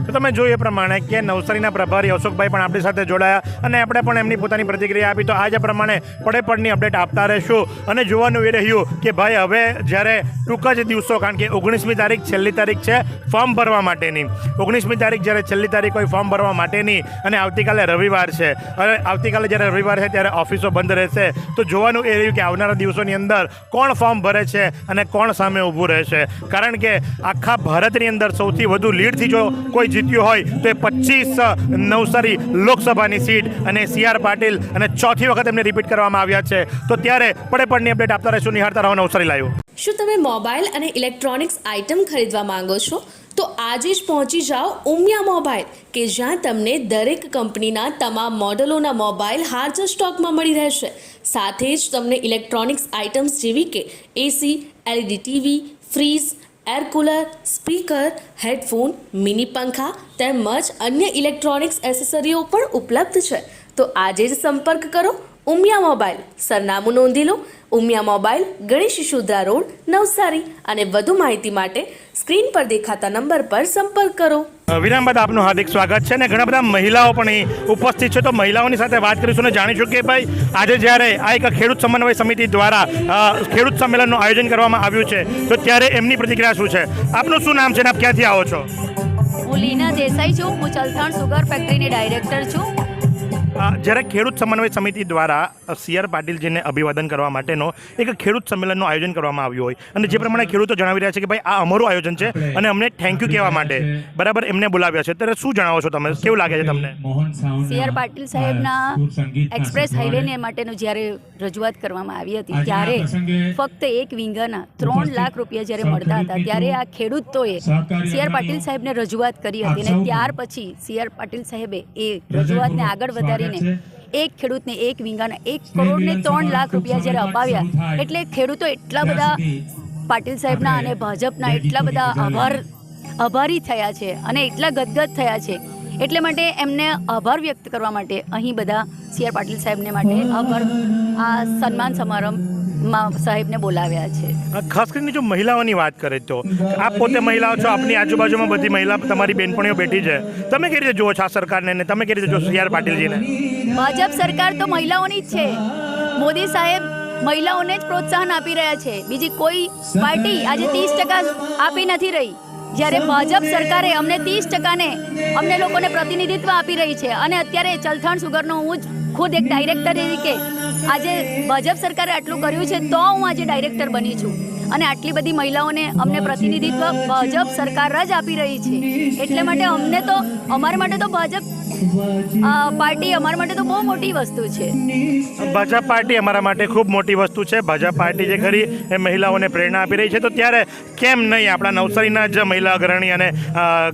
તો તમે જોયું એ પ્રમાણે કે નવસારીના પ્રભારી અશોકભાઈ પણ આપણી સાથે જોડાયા અને આપણે પણ એમની પોતાની પ્રતિક્રિયા આપી. તો આ જ પ્રમાણે પડે અપડેટ આપતા રહીશું. અને જોવાનું એ રહ્યું કે ભાઈ હવે જ્યારે ટૂંક જ દિવસો, કારણ કે 19મી તારીખ છેલ્લી તારીખ છે ફોર્મ ભરવા માટેની. 19મી તારીખ જ્યારે છેલ્લી તારીખ હોય ફોર્મ ભરવા માટેની અને આવતીકાલે રવિવાર છે અને આવતીકાલે જ્યારે રવિવાર છે ત્યારે ઓફિસો બંધ રહેશે. તો જોવાનું એ રહ્યું કે આવનારા દિવસોની અંદર કોણ ફોર્મ ભરે છે અને કોણ સામે ઊભું રહેશે. કારણ કે આખા ભારતની અંદર સૌથી વધુ લીડથી જો કોઈ જીત્યું હોય તો એ 25 નવસારી લોકસભાની સીટ અને CR પાટીલ અને ચોથી વખત એમને રિપીટ કરવામાં આવ્યા છે. તો ત્યારે પડે અપડેટ આપતા રહીશું. નિહાળતા રહો નવસારી લાઈવ. શું તમે મોબાઈલ અને ઇલેક્ટ્રોનિક્સ આઇટમ ખરીદવા માંગો છો? તો આજે જ પહોંચી જાઓ ઉમિયા મોબાઈલ, કે જ્યાં તમને દરેક કંપનીના તમામ મોડેલોના મોબાઈલ હાજર સ્ટોકમાં મળી રહેશે. સાથે જ તમને ઇલેક્ટ્રોનિક્સ આઇટમ્સ જેવી કે AC, LED TV, fridge, air cooler, speaker, headphone, mini પંખા તેમજ અન્ય ઇલેક્ટ્રોનિક્સ એસેસરીઓ પણ ઉપલબ્ધ છે. તો આજે જ સંપર્ક કરો ઉમિયા મોબાઈલ. સરનામું નોંધી લો. Umiya mobile, Ganesh Sisodra road, Navsari. અને વધુ માહિતી માટે સ્ક્રીન પર દેખાતા નંબર પર સંપર્ક કરો. વિરામ બાદ આપનું હાર્દિક સ્વાગત છે. અને ઘણા બધા મહિલાઓ પણ અહીં ઉપસ્થિત છે. તો મહિલાઓની સાથે વાત કરીશું અને જાણીશું કે ભાઈ આજે જ્યારે આ એક ખેડૂત સમન્વય સમિતિ દ્વારા ખેડૂત સંમેલનનું આયોજન કરવામાં આવ્યું છે તો ત્યારે એમની પ્રતિક્રિયા શું છે? આપનું શું નામ છે અને આપ ક્યાંથી આવો છો? હું લીના દેસાઈ છું. હું ચલથાણ સુગર ફેક્ટરીની ડાયરેક્ટર છું. જ્યારે ખેડૂત સમન્વય સમિતિ દ્વારા CR પાટીલજીને અભિવાદન કરવા માટેનો એક ખેડૂત સંમેલનનું આયોજન કરવામાં આવ્યું હોય અને જે પ્રમાણે ખેડૂતો જણાવી રહ્યા છે કે ભાઈ આ અમારું આયોજન છે અને અમને થેન્ક યુ કહેવા માટે બરાબર એમને બોલાવ્યા છે, ત્યારે શું જણાવો છો તમે? કેવું લાગે છે તમને? CR પાટીલ સાહેબના એક્સપ્રેસ હાઈવે માટેનું જ્યારે રજૂઆત કરવામાં આવી હતી ત્યારે ફક્ત 1 વીંગાના 3 લાખ રૂપિયા જ્યારે મળતા હતા ત્યારે આ ખેડૂતોએ CR પાટીલ સાહેબને રજૂઆત કરી હતી અને ત્યાર પછી CR પાટીલ સાહેબે એ રજૂઆતને આગળ વધારી એક ખેડૂતને 1 વીંગાના 1 કરોડ ને 3 લાખ રૂપિયા જ્યારે અપાવ્યા એટલે ખેડૂતો એટલા બધા પાટીલ સાહેબના અને ભાજપના એટલા બધા આભારી થયા છે અને એટલા ગદગદ થયા છે. એટલે માટે એમને આભાર વ્યક્ત કરવા માટે અહીં બધા CR પાટીલ સાહેબને માટે આ સન્માન સમારંભ સાહેબને બોલાવ્યા છે. ખાસ કરીને જો મહિલાઓની વાત કરે તો આપ પોતે મહિલાઓ છો, આપની આજુબાજુમાં બધી મહિલા તમારી બેનપણીઓ બેઠી છે, તમે કેવી રીતે જુઓ છો આ સરકારને ને તમે કેવી રીતે જો સી આર પાટીલજીને? ભાજપ સરકાર તો મહિલાઓની જ છે. મોદી સાહેબ મહિલાઓને જ પ્રોત્સાહન આપી રહ્યા છે. બીજી કોઈ પાર્ટી આજે 30% આપી નથી રહી, જ્યારે ભાજપ સરકારે અમને 30% અમને લોકોને પ્રતિનિધિત્વ આપી રહી છે. અને અત્યારે ચલથાણ સુગરનો હું જ ખુદ એક ડાયરેક્ટર તરીકે આજે ભાજપ સરકારે આટલું કર્યું છે તો હું આજે ડાયરેક્ટર બની છું. અને આટલી બધી મહિલાઓને અમને પ્રતિનિધિત્વ ભાજપ સરકાર જ આપી રહી છે. એટલે માટે અમને તો અમારા માટે તો ભાજપ પાર્ટી અમારા માટે તો બહુ મોટી વસ્તુ છે. ભાજપ પાર્ટી અમારા માટે ખૂબ મોટી વસ્તુ છે. ભાજપ પાર્ટી જે ખરી એ મહિલાઓને પ્રેરણા આપી રહી છે. તો ત્યારે કેમ નહીં આપણા નવસારીના જ મહિલા અગ્રણી અને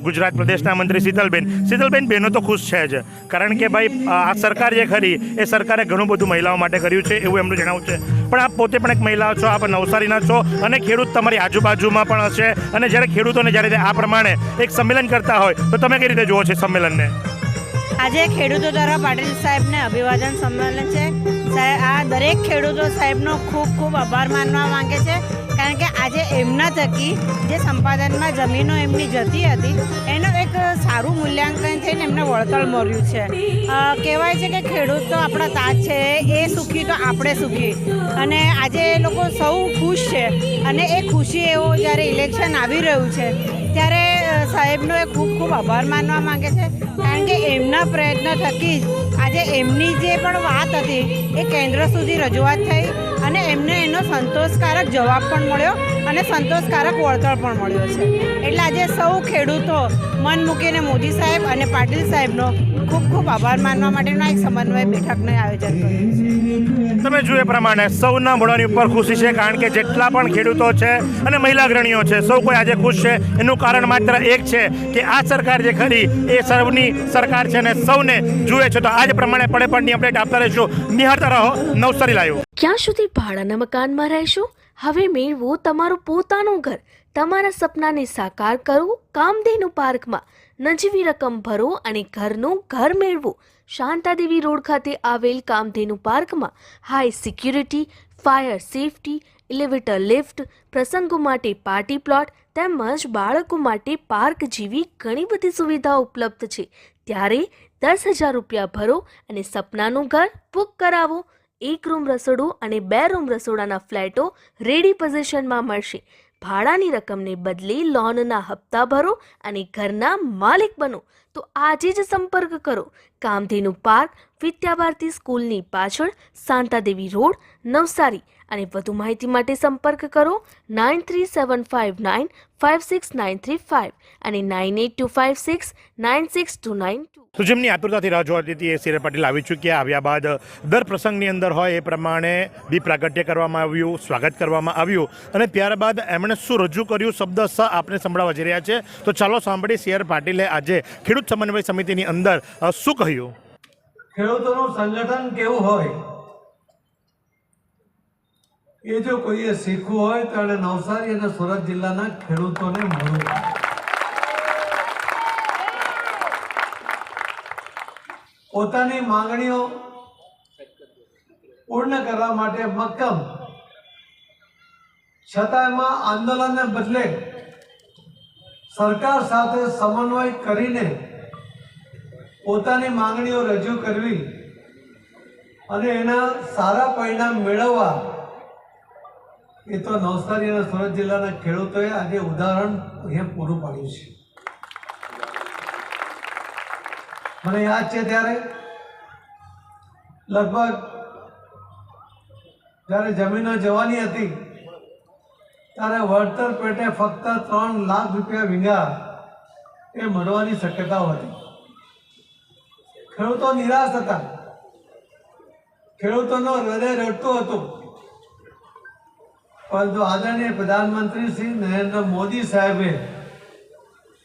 ગુજરાત પ્રદેશના મંત્રી શીતલબેન બહેનો તો ખુશ છે જ, કારણ કે ભાઈ આ સરકાર જે ખરી એ સરકારે ઘણું બધું મહિલાઓ માટે કર્યું છે એવું એમનું જણાવવું છે. પણ આપ પોતે પણ એક મહિલા છો, આપ નવસારીના છો અને ખેડૂત તમારી આજુબાજુમાં પણ હશે, અને જ્યારે ખેડૂતોને જ્યારે આ પ્રમાણે એક સંમેલન કરતા હોય તો તમે કઈ રીતે જુઓ છો સંમેલનને? આજે ખેડૂતો દ્વારા પાટીલ સાહેબને અભિવાદન સંમેલન છે. આ દરેક ખેડૂતો સાહેબનો ખૂબ ખૂબ આભાર માનવા માંગે છે, કારણ કે આજે એમના થકી જે સંપાદનમાં જમીનો એમની જતી હતી એનું એક સારું મૂલ્યાંકન થઈને એમને વળતર મળ્યું છે. કહેવાય છે કે ખેડૂત તો આપણા તાજ છે, એ સુખી તો આપણે સુખી. અને આજે એ લોકો સૌ ખુશ છે, અને એ ખુશી એવો જ્યારે ઇલેક્શન આવી રહ્યું છે ત્યારે સાહેબનો એ ખૂબ ખૂબ આભાર માનવા માંગે છે, કારણ કે એમના પ્રયત્ન થકી જ આજે એમની જે પણ વાત હતી એ કેન્દ્ર સુધી રજૂઆત થઈ અને એમને એનો સંતોષકારક જવાબ પણ મળ્યો અને સંતોષકારક વળતર પણ મળ્યો છે. એટલે આજે સૌ ખેડૂતો મન મૂકીને મોદી સાહેબ અને પાટીલ સાહેબનો ખૂબ ખૂબ આભાર માનવા માટેના એક સમન્વય બેઠકનું આયોજન કર્યું છે. તમે જોયે પ્રમાણે સૌના મોઢાની ઉપર ખુશી છે, કારણ કે જેટલા પણ ખેડૂતો છે અને મહિલા અગ્રણીઓ છે સૌ કોઈ આજે ખુશ છે. એનું કારણ માત્ર એક છે કે આ સરકાર જે ખરી એ સૌની સરકાર છે અને સૌને જુએ છે. તો આજ પ્રમાણે પડે પડની અપડેટ આપતા રહીશું. નિહાળતા રહો નવસારી લાઈવ. ક્યાં સુધી ભાડાના મકાનમાં રહેશો? હવે મેળવો તમારું પોતાનું ઘર. તમારા સપનાને સાકાર કરો કામધેનુ પાર્કમાં. નજીવી રકમ ભરો અને ઘરનું ઘર મેળવો. શાંતાદેવી રોડ ખાતે આવેલ કામધેનુ પાર્કમાં high security, fire safety, elevator lift, પ્રસંગો માટે પાર્ટી પ્લોટ તેમજ બાળકો માટે પાર્ક જેવી ઘણી બધી સુવિધાઓ ઉપલબ્ધ છે. ત્યારે 10,000 રૂપિયા ભરો અને સપનાનું ઘર બુક કરાવો. 1 રૂમ રસોડું અને 2 રૂમ રસોડાના ફ્લેટો રેડી પોઝિશનમાં મળશે. ભાડાની રકમને બદલે લોનના હપ્તા ભરો અને ઘરના માલિક બનો. તો આજે જ સંપર્ક કરો કામધેનુ પાર્ક, વિદ્યાભારતી સ્કૂલની પાછળ, શાંતાદેવી રોડ, નવસારી. અને વધુ માહિતી માટે સંપર્ક કરો 9375956935 અને 9825696292. તો જેમની આતુરતાથી રાહ જોવાતી હતી એ સી આર પાટીલ આવી ચૂક્યા. આવ્યા બાદ દર પ્રસંગની અંદર હોય એ પ્રમાણે દીપ પ્રાગટ્ય કરવામાં આવ્યું, સ્વાગત કરવામાં આવ્યું અને ત્યારબાદ એમણે શું રજૂ કર્યું શબ્દશ આપને સંભળાવવા જઈ રહ્યા છે. તો ચાલો સાંભળીએ સી આર પાટીલે આજે ખેડૂત સમન્વય સમિતિની અંદર શું કહ્યું. ખેડૂતોનું સંગઠન કેવું હોય એ જો કોઈએ શીખવું હોય તો એને નવસારી અને સુરત જિલ્લાના ખેડૂતોને મળવું. પોતાની માંગણીઓ પૂર્ણ કરવા માટે મક્કમ, છતાં એમાં આંદોલનને બદલે સરકાર સાથે સમન્વય કરીને પોતાની માંગણીઓ રજૂ કરવી અને એના સારા પરિણામ મેળવવા, એ તો નવસારી અને સુરત જિલ્લાના ખેડૂતોએ આજે ઉદાહરણ અહીંયા પૂરું પાડ્યું છે. મને યાદ છે ત્યારે લગભગ જ્યારે જમીનો જવાની હતી ત્યારે વળતર પેટે ફક્ત 3 લાખ રૂપિયા વીઘા એ મળવાની શક્યતાઓ હતી. ખેડૂતો નિરાશ હતા, ખેડૂતોનો હૃદય રડતું હતું. પરંતુ આદરણીય પ્રધાનમંત્રી શ્રી નરેન્દ્ર મોદી સાહેબે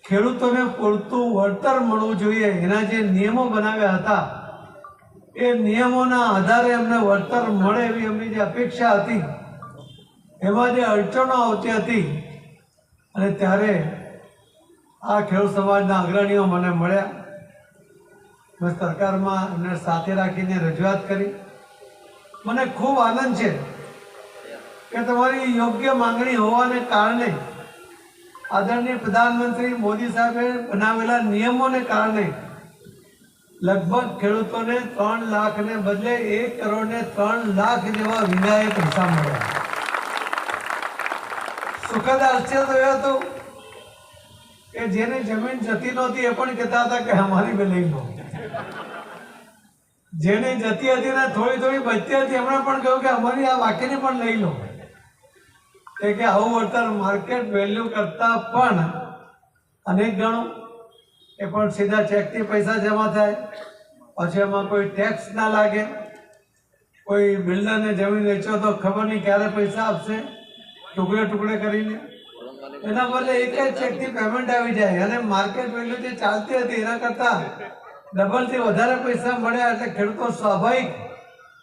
ખેડૂતોને પૂરતું વળતર મળવું જોઈએ એના જે નિયમો બનાવ્યા હતા એ નિયમોના આધારે એમને વળતર મળે એવી એમની જે અપેક્ષા હતી, એમાં જે અડચણો આવતી હતી અને ત્યારે આ ખેડૂત સમાજના અગ્રણીઓ મને મળ્યા. મેં સરકારમાં એમને સાથે રાખીને રજૂઆત કરી. મને ખૂબ આનંદ છે કે તમારી યોગ્ય માંગણી હોવાને કારણે આદરણીય પ્રધાનમંત્રી મોદી સાહેબે બનાવેલા નિયમોને કારણે લગભગ ખેડૂતોને 3 લાખને બદલે 1 કરોડ ને 3 લાખ જેવા વીઘાએ પૈસા મળ્યા. સુખદ આશ્ચર્ય તો એ હતું કે જેને જમીન જતી નહોતી એ પણ કહેતા હતા કે અમારી બે લઈ લો. જેને જતી હતી ને થોડી થોડી બચતી હતી એમણે પણ કહ્યું કે અમારી આ વાક્યને પણ લઈ લો. કે આવું વળતર માર્કેટ વેલ્યુ કરતા પણ અનેક ગણું, એ પણ સીધા ચેકથી પૈસા જમા થાય, પછી એમાં કોઈ ટેક્સ ના લાગે, કોઈ બિલ્ડરને જમીન વેચો તો ખબર નહીં ક્યારે પૈસા આપશે, ટુકડે ટુકડે કરીને. એના બદલે એક જ ચેકથી પેમેન્ટ આવી જાય અને માર્કેટ વેલ્યુ જે ચાલતી હતી એના કરતાં ડબલથી વધારે પૈસા મળ્યા એટલે ખેડૂતો સ્વાભાવિક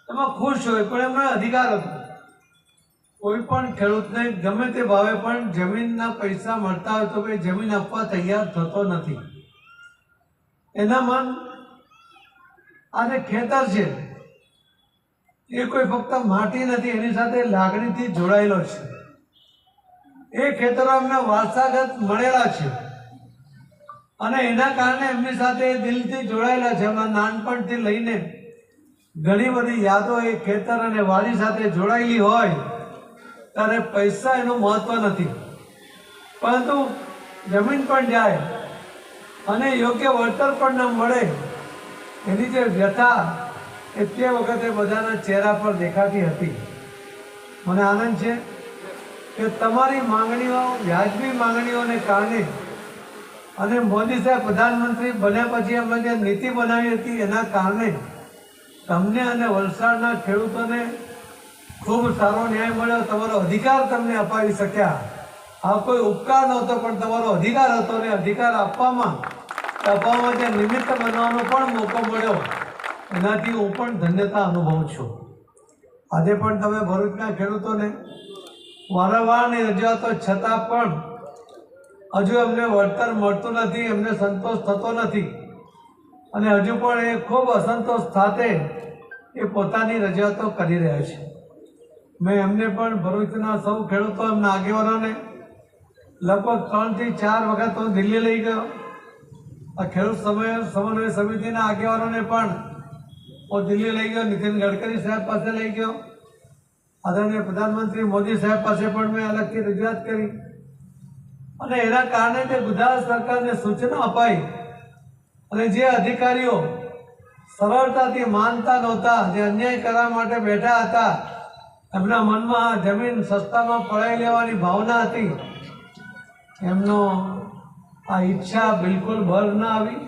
એમાં ખુશ હોય. પણ એમનો અધિકાર હતો. કોઈ પણ ખેડૂતને ગમે તે ભાવે પણ જમીનના પૈસા મળતા હોય તો ભાઈ જમીન આપવા તૈયાર થતો નથી. એના મન આને ખેતર છે એ કોઈ ફક્ત માટી નથી, એની સાથે લાગણીથી જોડાયેલો છે. એ ખેતરો એમને વારસાગત મળેલા છે અને એના કારણે એમની સાથે દિલથી જોડાયેલા છે. એમના નાનપણથી લઈને ઘણી બધી યાદો એ ખેતર અને વાડી સાથે જોડાયેલી હોય ત્યારે પૈસા એનું મહત્વ નથી, પરંતુ જમીન પણ જાય અને યોગ્ય વળતર પણ ન મળે એની જે વ્યથા એ તે વખતે બધાના ચહેરા પર દેખાતી હતી. મને આનંદ છે કે તમારી માંગણીઓ, વ્યાજબી માંગણીઓને કારણે અને મોદી સાહેબ પ્રધાનમંત્રી બન્યા પછી એમણે જે નીતિ બનાવી હતી એના કારણે તમને અને વલસાડના ખેડૂતોને ખૂબ સારો ન્યાય મળ્યો. તમારો અધિકાર તમને અપાવી શક્યા. આ કોઈ ઉપકાર નહોતો પણ તમારો અધિકાર હતો ને અધિકાર આપવામાં જે નિમિત્ત બનવાનો પણ મોકો મળ્યો એનાથી હું પણ ધન્યતા અનુભવું છું. આજે પણ તમે ભરૂચના ખેડૂતોને વારંવારની રજૂઆતો છતાં પણ હજુ એમને વળતર મળતું નથી, એમને સંતોષ થતો નથી અને હજુ પણ એ ખૂબ અસંતોષ સાથે એ પોતાની રજૂઆતો કરી રહ્યા છે. મેં એમને પણ ભરૂચના સૌ ખેડૂતો, એમના આગેવાનોને લગભગ 3 થી 4 વખત હું દિલ્હી લઈ ગયો. આ ખેડૂત સમન્વય સમિતિના આગેવાનોને પણ હું દિલ્હી લઈ ગયો, નીતિન ગડકરી સાહેબ પાસે લઈ ગયો, આદરણીય પ્રધાનમંત્રી મોદી સાહેબ પાસે પણ મેં અલગથી રજૂઆત કરી અને એના કારણે જે ગુજરાત સરકારને સૂચના અપાઈ અને જે અધિકારીઓ સરળતાથી માનતા નહોતા, જે અન્યાય કરવા માટે બેઠા હતા, એમના મનમાં જમીન સસ્તામાં પડાવી લેવાની ભાવના હતી, એમનો આ ઈચ્છા બિલકુલ બળ ન આવી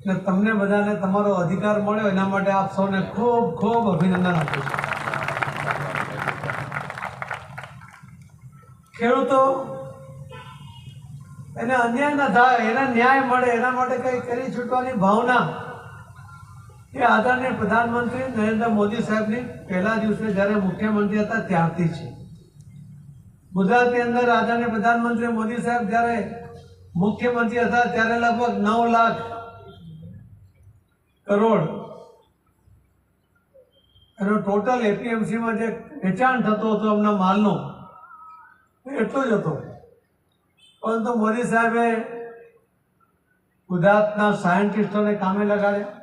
ને તમને બધાને તમારો અધિકાર મળ્યો એના માટે આપ સૌને ખૂબ ખૂબ અભિનંદન આપું છું. ખેડૂતો એને અન્યાય ન થાય, એને ન્યાય મળે એના માટે કંઈ કરી છૂટવાની ભાવના એ આદરણીય પ્રધાનમંત્રી નરેન્દ્ર મોદી સાહેબની પહેલા દિવસે જ્યારે મુખ્યમંત્રી હતા ત્યારથી છે. ગુજરાતની અંદર આદરણીય પ્રધાનમંત્રી મોદી સાહેબ જ્યારે મુખ્યમંત્રી હતા ત્યારે લગભગ 9 લાખ કરોડ એનો ટોટલ એપીએમસીમાં જે વેચાણ થતો હતો એમના માલનો એટલો જ હતો. પરંતુ મોદી સાહેબે ગુજરાતના સાયન્ટિસ્ટોને કામે લગાડ્યા,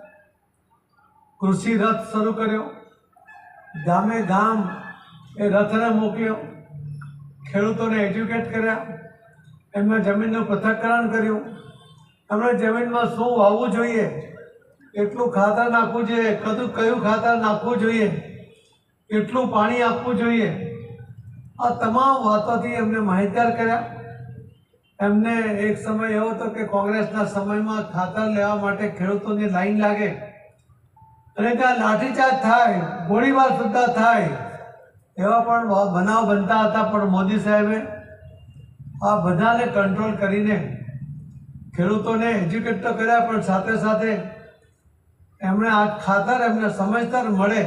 કૃષિ રથ શરૂ કર્યો, ગામે ગામ એ રથને મોકલ્યો, ખેડૂતોને એજ્યુકેટ કર્યા, એમના જમીનનું પૃથ્થકરણ કર્યું, એમણે જમીનમાં શું વાવવું જોઈએ, કેટલું ખાતર નાખવું જોઈએ, કયું ખાતર નાખવું જોઈએ, કેટલું પાણી આપવું જોઈએ, આ તમામ વાતોથી એમને માહિતગાર કર્યા. એમને એક સમય એવો હતો કે કોંગ્રેસના સમયમાં ખાતર લેવા માટે ખેડૂતોની લાઈન લાગે અને ત્યાં લાઠીચાર્જ થાય, ગોળીબાર સુદ્ધા થાય, એવા પણ બનાવ બનતા હતા. પણ મોદી સાહેબે આ બધાને કંટ્રોલ કરીને ખેડૂતોને એજ્યુકેટ તો કર્યા, પણ સાથે સાથે એમણે આ ખાતર એમને સમયસર મળે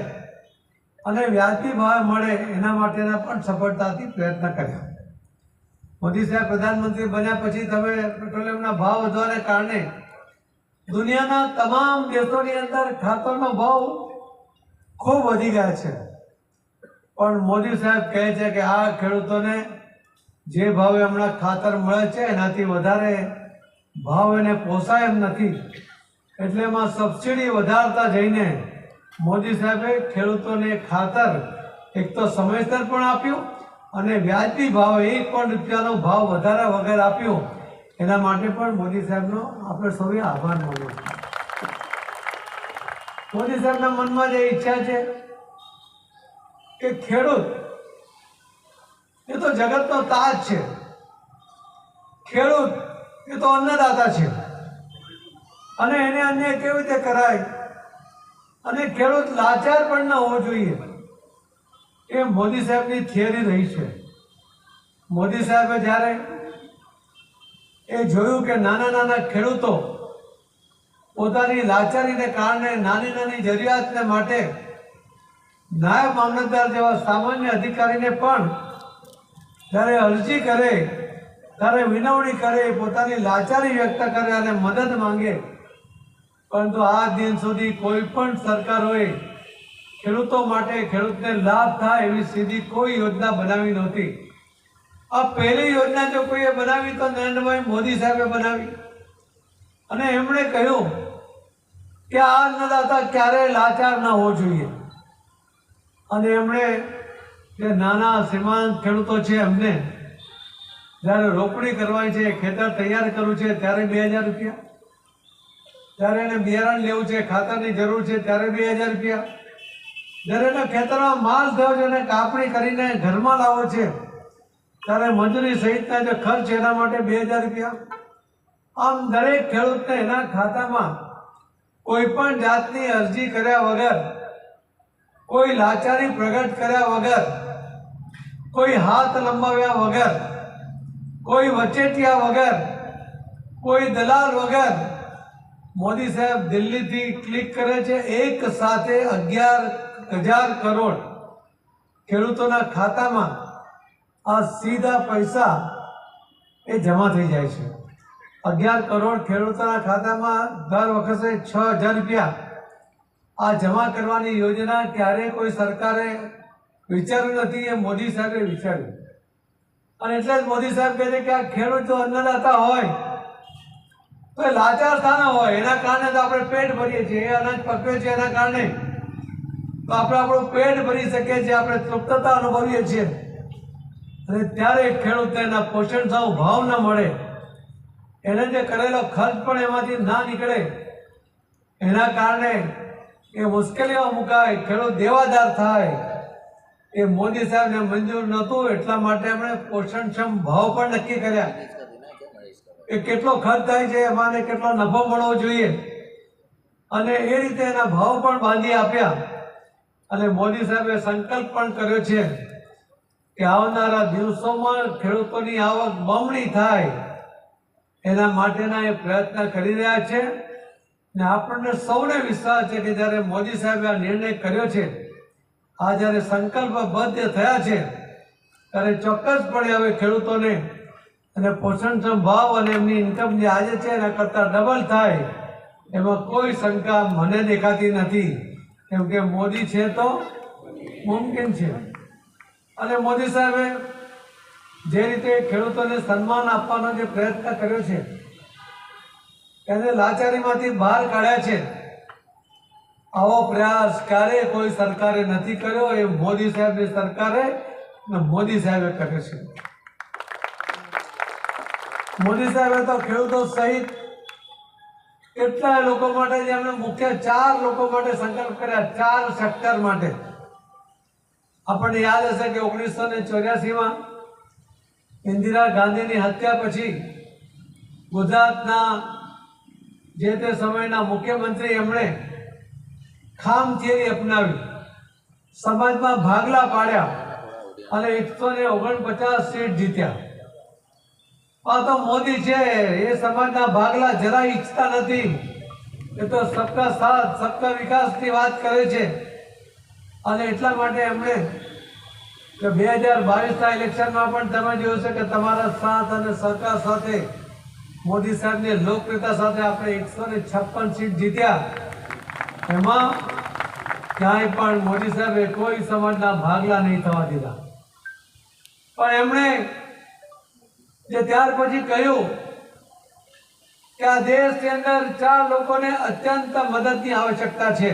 અને વ્યાજબી ભાવે મળે એના માટેના પણ સફળતાથી પ્રયત્ન કર્યા. મોદી સાહેબ પ્રધાનમંત્રી બન્યા પછી તમે પેટ્રોલિયમના ભાવ વધવાને કારણે દુનિયાના તમામ દેશોની અંદર ખાતરનો ભાવ ખૂબ વધી ગયા છે. પણ મોદી સાહેબ કહે છે કે આ ખેડૂતોને જે ભાવે હમણાં ખાતર મળે છે એનાથી વધારે ભાવ એને પોસાય એમ નથી, એટલે એમાં સબસિડી વધારતા જઈને મોદી સાહેબે ખેડૂતોને ખાતર એક તો સમયસર પણ આપ્યું અને વ્યાજબી ભાવે 1 પણ રૂપિયાનો ભાવ વધારા વગર આપ્યો. એના માટે પણ મોદી સાહેબનો આપણે સૌએ આભાર માનવો. મોદી સાહેબના મનમાં જે ઈચ્છા છે કે ખેડૂત એ તો જગતનો તાજ છે, ખેડૂત એ તો અન્નદાતા છે અને એને અન્ય કેવી રીતે કરાય અને ખેડૂત લાચાર પણ ન હોવો જોઈએ એ મોદી સાહેબની થિયરી રહી છે. મોદી સાહેબે જ્યારે એ જોયું કે નાના નાના ખેડૂતો પોતાની લાચારીને કારણે નાની નાની જરૂરિયાતને માટે નાયબ મામલતદાર જેવા સામાન્ય અધિકારીને પણ જ્યારે અરજી કરે, ત્યારે વિનવણી કરે, પોતાની લાચારી વ્યક્ત કરે અને મદદ માંગે, પરંતુ આ દિન સુધી કોઈ પણ સરકારોએ ખેડૂતો માટે, ખેડૂતને લાભ થાય એવી સીધી કોઈ યોજના બનાવી નહોતી. આ પહેલી યોજના જો કોઈએ બનાવી તો નરેન્દ્રભાઈ મોદી સાહેબે બનાવી અને એમણે કહ્યું કે આ અન્નદાતા ક્યારેય લાચાર ન હોવો જોઈએ. અને એમણે જે નાના સીમાંત ખેડૂતો છે એમને જ્યારે રોપણી કરવાની છે, ખેતર તૈયાર કરવું છે ત્યારે 2000 રૂપિયા, જ્યારે એને બિયારણ લેવું છે, ખાતરની જરૂર છે ત્યારે 2000 રૂપિયા, જ્યારે એના ખેતરમાં માલ થયો છે અને કાપણી કરીને ઘરમાં લાવો છે ત્યારે મજૂરી સહિતના જે ખર્ચ એના માટે 2000 રૂપિયા. આમ દરેક ખેડૂતને એના ખાતામાં કોઈ પણ જાતની અરજી કર્યા વગર, કોઈ લાચારી પ્રગટ કર્યા વગર, કોઈ હાથ લંબાવ્યા વગર, કોઈ વચેટિયા વગર, કોઈ દલાલ વગર મોદી સાહેબ દિલ્હીથી ક્લિક કરે છે. એક સાથે 11,000 કરોડ ખેડૂતોના ખાતામાં આ સીધા પૈસા એ જમા થઈ જાય છે. 11 કરોડ ખેડૂતોના ખાતામાં દર વખતે 6,000 રૂપિયા આ જમા કરવાની યોજના ક્યારેય કોઈ સરકારે વિચાર્યું નથી, એ મોદી સાહેબે વિચાર્યું. અને એટલે જ મોદી સાહેબ કહે છે કે આ ખેડૂતો અન્નદાતા હોય તો એ લાચાર સ્થાના હોય, એના કારણે તો આપણે પેટ ભરીએ છીએ, એ અનાજ પકવે છે એના કારણે તો આપણે આપણું પેટ ભરી શકીએ છીએ, આપણે તૃપ્તતા અનુભવીએ છીએ. અને ત્યારે ખેડૂતને એના પોષણક્ષમ ભાવ ન મળે, એને જે કરેલો ખર્ચ પણ એમાંથી ના નીકળે, એના કારણે એ મુશ્કેલીઓ મુકાય, ખેડૂત દેવાદાર થાય, એ મોદી સાહેબને મંજૂર નહોતું. એટલા માટે એમણે પોષણક્ષમ ભાવ પણ નક્કી કર્યા એ કેટલો ખર્ચ થાય છે એમાં કેટલો નફો મળવો જોઈએ અને એ રીતે એના ભાવ પણ બાંધી આપ્યા. અને મોદી સાહેબે સંકલ્પ પણ કર્યો છે કે આવનારા દિવસોમાં ખેડૂતોની આવક બમણી થાય એના માટેના એ પ્રયત્ન કરી રહ્યા છે. ને આપણને સૌને વિશ્વાસ છે કે જ્યારે મોદી સાહેબે આ નિર્ણય કર્યો છે, આ જ્યારે સંકલ્પબદ્ધ થયા છે, ત્યારે ચોક્કસપણે હવે ખેડૂતોને અને પોષણક્ષમ ભાવ અને એમની ઇન્કમ જે આજે છે એના કરતાં ડબલ થાય એમાં કોઈ શંકા મને દેખાતી નથી, કેમ કે મોદી છે તો મુમકિન છે. અને મોદી સાહેબે જે રીતે ખેડૂતોને સન્માન આપવાનો જે પ્રયત્ન કર્યો છે, એને લાચારીમાંથી બહાર કાઢ્યા છે, આવો પ્રયાસ ક્યારેય કોઈ સરકારે નથી કર્યો. એ મોદી સાહેબની સરકારે અને મોદી સાહેબે કર્યો છે. મોદી સાહેબે તો ખેડૂતો સહિત કેટલાય લોકો માટે, જેમણે મુખ્ય 4 લોકો માટે સંકલ્પ કર્યા, 4 સેક્ટર માટે. આપણને યાદ હશે કે 1984માં ઇન્દિરા ગાંધીની હત્યા પછી ગુજરાતના જે તે સમયના મુખ્યમંત્રી એમણે ખામ થિયરી અપનાવી, સમાજમાં ભાગલા પાડ્યા અને 149 સીટ જીત્યા. આ તો મોદી છે, એ સમાજના ભાગલા જરા ઈચ્છતા નથી, એ તો સબકા સાથ સબકા વિકાસની વાત કરે છે. અને એટલા માટે એમણે 2022ના ઇલેક્શનમાં પણ તમે જોયું છે કે તમારા સાથ અને સહકાર સાથે મોદી સાહેબની લોકપ્રિયતા સાથે આપણે 156 સીટ જીત્યા. એમાં ક્યાંય પણ મોદી સાહેબે કોઈ સમાજના ભાગલા નહીં થવા દીધા. પણ એમણે જે ત્યાર પછી કહ્યું કે આ દેશની અંદર 4 લોકોને અત્યંત મદદની આવશ્યકતા છે,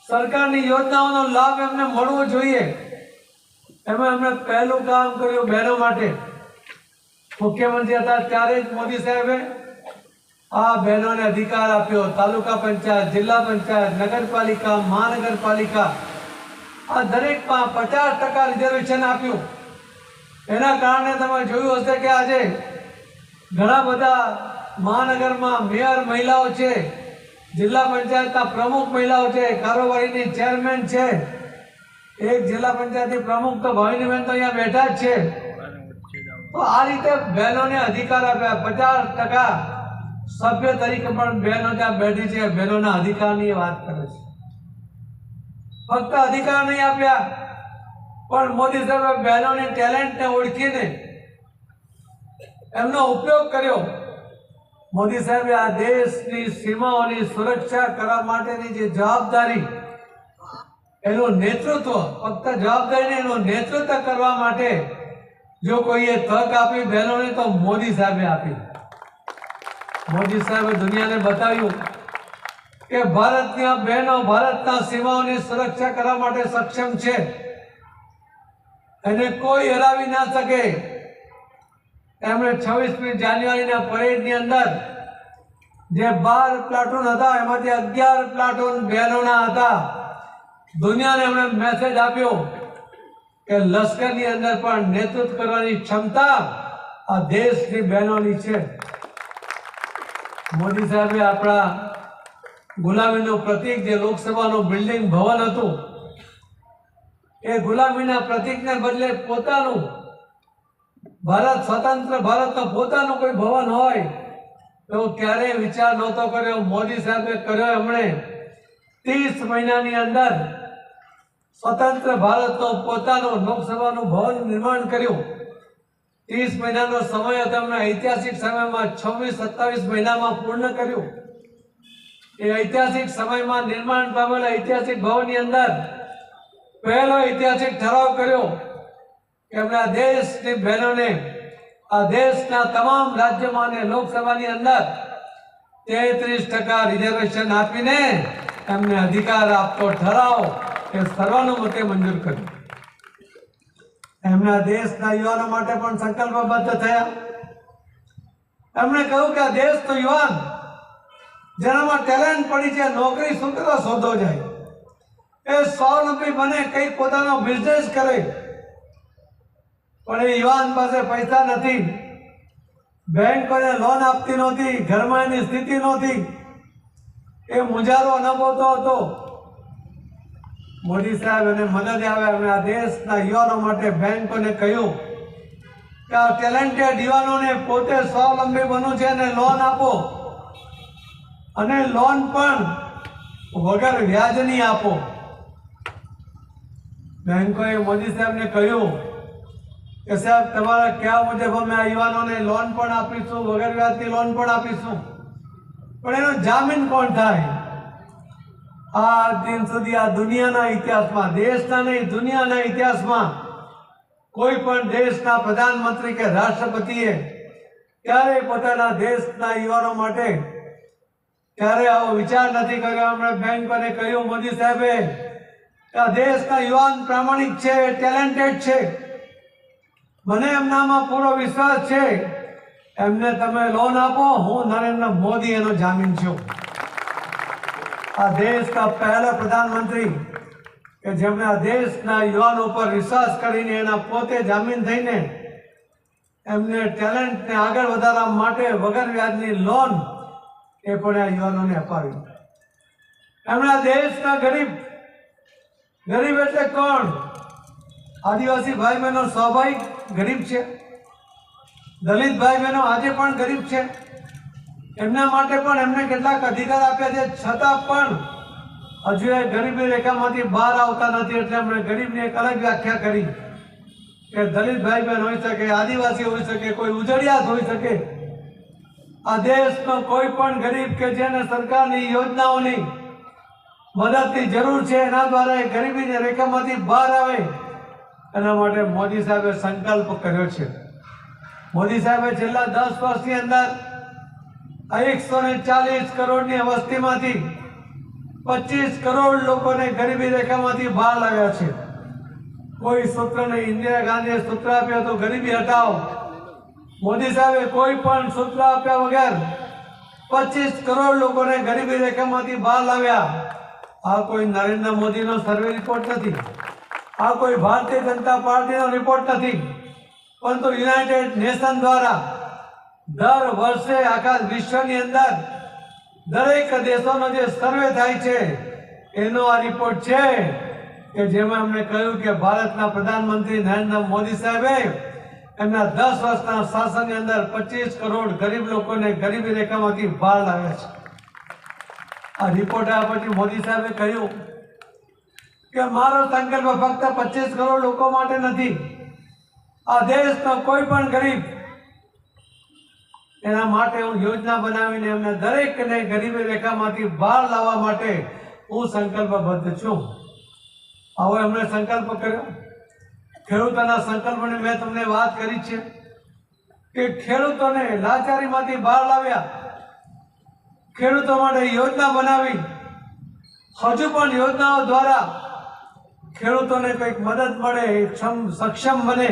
સરકારની યોજનાઓનો લાભ એમને મળવો જોઈએ. એમાં એમણે પહેલું કામ કર્યું બહેનો માટે. મુખ્યમંત્રી હતા ત્યારે જ મોદી સાહેબે આ બહેનોને અધિકાર આપ્યો. તાલુકા પંચાયત, જિલ્લા પંચાયત, નગરપાલિકા, મહાનગરપાલિકા આ દરેકમાં 50% રિઝર્વેશન આપ્યું. એના કારણે તમે જોયું હશે કે આજે ઘણા બધા મહાનગરમાં મેયર મહિલાઓ છે, જિલ્લા પંચાયતના પ્રમુખ મહિલાઓ છે, કારોબારીની ચેરમેન છે. એક જિલ્લા પંચાયતની પ્રમુખ તો ભાવિનીબેન તો અહીંયા બેઠા જ છે. તો આ રીતે બહેનોને અધિકાર આપ્યા. 50% સભ્ય તરીકે પણ બહેનો ત્યાં બેઠી છે. બહેનોના અધિકારની વાત કરે છે. ફક્ત અધિકાર નહીં આપ્યા, પણ મોદી સાહેબે બહેનોની ટેલેન્ટને ઓળખીને એમનો ઉપયોગ કર્યો. મોદી સાહેબે આ દેશની સીમાઓની સુરક્ષા કરવા માટેની જે જવાબદારી, એનું નેતૃત્વ, ફક્ત જવાબદારી નહીં, એનું નેતૃત્વ કરવા માટે જો કોઈએ તક આપી બહેનોને તો મોદી સાહેબે આપી. મોદી સાહેબે દુનિયાને બતાવ્યું કે ભારતની બહેનો ભારતના સીમાઓની સુરક્ષા કરવા માટે સક્ષમ છે. એને કોઈ હરાવી ના શકે. એમણે 26મી જાન્યુઆરીના પરેડની અંદર જે 12 પ્લાટૂન હતા એમાંથી 11 પ્લાટૂન બહેનોના હતા. દુનિયાને એમણે મેસેજ આપ્યો કે લશ્કરની અંદર પણ નેતૃત્વ કરવાની ક્ષમતા આ દેશની બહેનોની છે. મોદી સાહેબે આપણા ગુલામીનું પ્રતીક જે લોકસભાનું બિલ્ડિંગ ભવન હતું, એ ગુલામીના પ્રતીકને બદલે પોતાનું ભારત, સ્વતંત્ર ભારતનું પોતાનું કોઈ ભવન હોય તો ક્યારેય વિચાર નહોતો કર્યો. મોદી સાહેબે કર્યો. એમણે 30 મહિનાની અંદર સ્વતંત્ર ભારતનું પોતાનું લોકસભાનું ભવન નિર્માણ કર્યું. 30 મહિનાનો સમય હતો. એમણે ઐતિહાસિક સમયમાં 26-27 મહિનામાં પૂર્ણ કર્યું. એ ઐતિહાસિક સમયમાં નિર્માણ પામેલા ઐતિહાસિક ભવનની અંદર પહેલો ઐતિહાસિક ઠરાવ કર્યો કે એમણે આ દેશની બહેનોને, આ દેશના તમામ રાજ્યોમાં અને લોકસભાની અંદર 33% રિઝર્વેશન આપીને એમને અધિકાર આપતો ઠરાવ એ સર્વાનુમતે મંજૂર કર્યો. એમના દેશના યુવાનો માટે પણ સંકલ્પબદ્ધ થયા. એમણે કહ્યું કે આ દેશ તો યુવાન જેનામાં ટેલેન્ટ પડી છે, નોકરી શું કરવા શોધો જાય, એ સ્વાવલંબી બને, કંઈ પોતાનો બિઝનેસ કરે. પણ એ યુવાન પાસે પૈસા નથી, બેંકોને લોન આપતી નહોતી, ઘરમાં એની સ્થિતિ નહોતી, એ મુંજારો અનુભવતો હતો. મોદી સાહેબ એને મદદ આવે. એમણે આ દેશના યુવાનો માટે બેંકોને કહ્યું કે આ ટેલેન્ટેડ યુવાનોને પોતે સ્વાવલંબી બનવું છે અને લોન આપો, અને લોન પણ વગર વ્યાજની આપો. બેંકોએ મોદી સાહેબને કહ્યું કે સાહેબ તમારા કહેવા મુજબ અમે આ યુવાનોને લોન પણ આપીશું, વગર વ્યાજની લોન પણ આપીશું, પણ એનો જામીન કોણ થાય? આ દિન સુધી આ દુનિયાના ઇતિહાસમાં, દેશના નહીં દુનિયાના ઇતિહાસમાં કોઈ પણ દેશના પ્રધાનમંત્રી કે રાષ્ટ્રપતિએ ક્યારેય પોતાના દેશના યુવાનો માટે ક્યારે આવો વિચાર નથી કર્યો. એમણે બેંકોને કહ્યું મોદી સાહેબે કે આ દેશના યુવાન પ્રામાણિક છે, ટેલેન્ટેડ છે, મને એમનામાં પૂરો વિશ્વાસ છે, એમને તમે લોન આપો, હું નરેન્દ્ર મોદી એનો જામીન છું. આ દેશના પહેલા પ્રધાનમંત્રી કે જેમણે આ દેશના યુવાનો પર વિશ્વાસ કરીને એના પોતે જામીન થઈને એમને ટેલેન્ટને આગળ વધારવા માટે વગર વ્યાજની લોન એ પણ આ યુવાનોને અપાવી. એમણે આ દેશના ગરીબ એટલે કોણ? આદિવાસી ભાઈ બહેનો સ્વાભાવિક ગરીબ છે, દલિત ભાઈ બહેનો આજે પણ ગરીબ છે. એમના માટે પણ એમને કેટલાક અધિકાર આપ્યા છે, છતાં પણ હજુ એ ગરીબી રેખામાંથી બહાર આવતા નથી. એટલે એમણે ગરીબની એક અલગ વ્યાખ્યા કરી કે દલિત ભાઈ બહેન હોઈ શકે, આદિવાસી હોઈ શકે, કોઈ ઉજળિયાત હોઈ શકે. આ દેશનો કોઈ પણ ગરીબ કે જેને સરકારની યોજનાઓની મદદની જરૂર છે, એના દ્વારા એ ગરીબીની રેખામાંથી બહાર આવે, એના માટે મોદી સાહેબે સંકલ્પ કર્યો છે. મોદી સાહેબે છેલ્લા 10 વર્ષની અંદર 140 કરોડની વસ્તીમાંથી 25 કરોડ લોકોને ગરીબી રેખામાંથી બહાર લાવ્યા છે. કોઈ સૂત્ર નહીં. ઇન્દિરા ગાંધીએ સૂત્ર આપ્યું તો ગરીબી હટાવો. મોદી સાહેબે કોઈ પણ સૂત્ર આપ્યા વગર 25 કરોડ લોકોને ગરીબી રેખામાંથી બહાર લાવ્યા. આ કોઈ નરેન્દ્ર મોદીનો સર્વે રિપોર્ટ નથી, આ કોઈ ભારતીય જનતા પાર્ટીનો રિપોર્ટ નથી, પરંતુ યુનાઇટેડ નેશન દ્વારા દર વર્ષે આખા વિશ્વની અંદર દરેક દેશોનો જે સર્વે થાય છે એનો આ રિપોર્ટ છે, કે જેમાં અમને કહ્યું કે ભારતના પ્રધાનમંત્રી નરેન્દ્ર મોદી સાહેબે એમના 10 વર્ષના શાસનની અંદર 25 કરોડ ગરીબ લોકોને ગરીબી રેખામાંથી બહાર લાવ્યા છે. આ રિપોર્ટ આવ્યા પછી મોદી સાહેબે કહ્યું કે મારો સંકલ્પ ફક્ત 25 કરોડ લોકો માટે નથી, આ દેશનો કોઈ પણ ગરીબ, એના માટે હું યોજના બનાવીને એમને દરેકને ગરીબી રેખામાંથી બહાર લાવવા માટે હું સંકલ્પબદ્ધ છું. હવે એમણે સંકલ્પ કર્યો. ખેડૂતોના સંકલ્પની મેં તમને વાત કરી છે કે ખેડૂતોને લાચારીમાંથી બહાર લાવ્યા, ખેડૂતો માટે યોજના બનાવી. હજુ પણ યોજનાઓ દ્વારા ખેડૂતોને કંઈક મદદ મળે, સક્ષમ બને,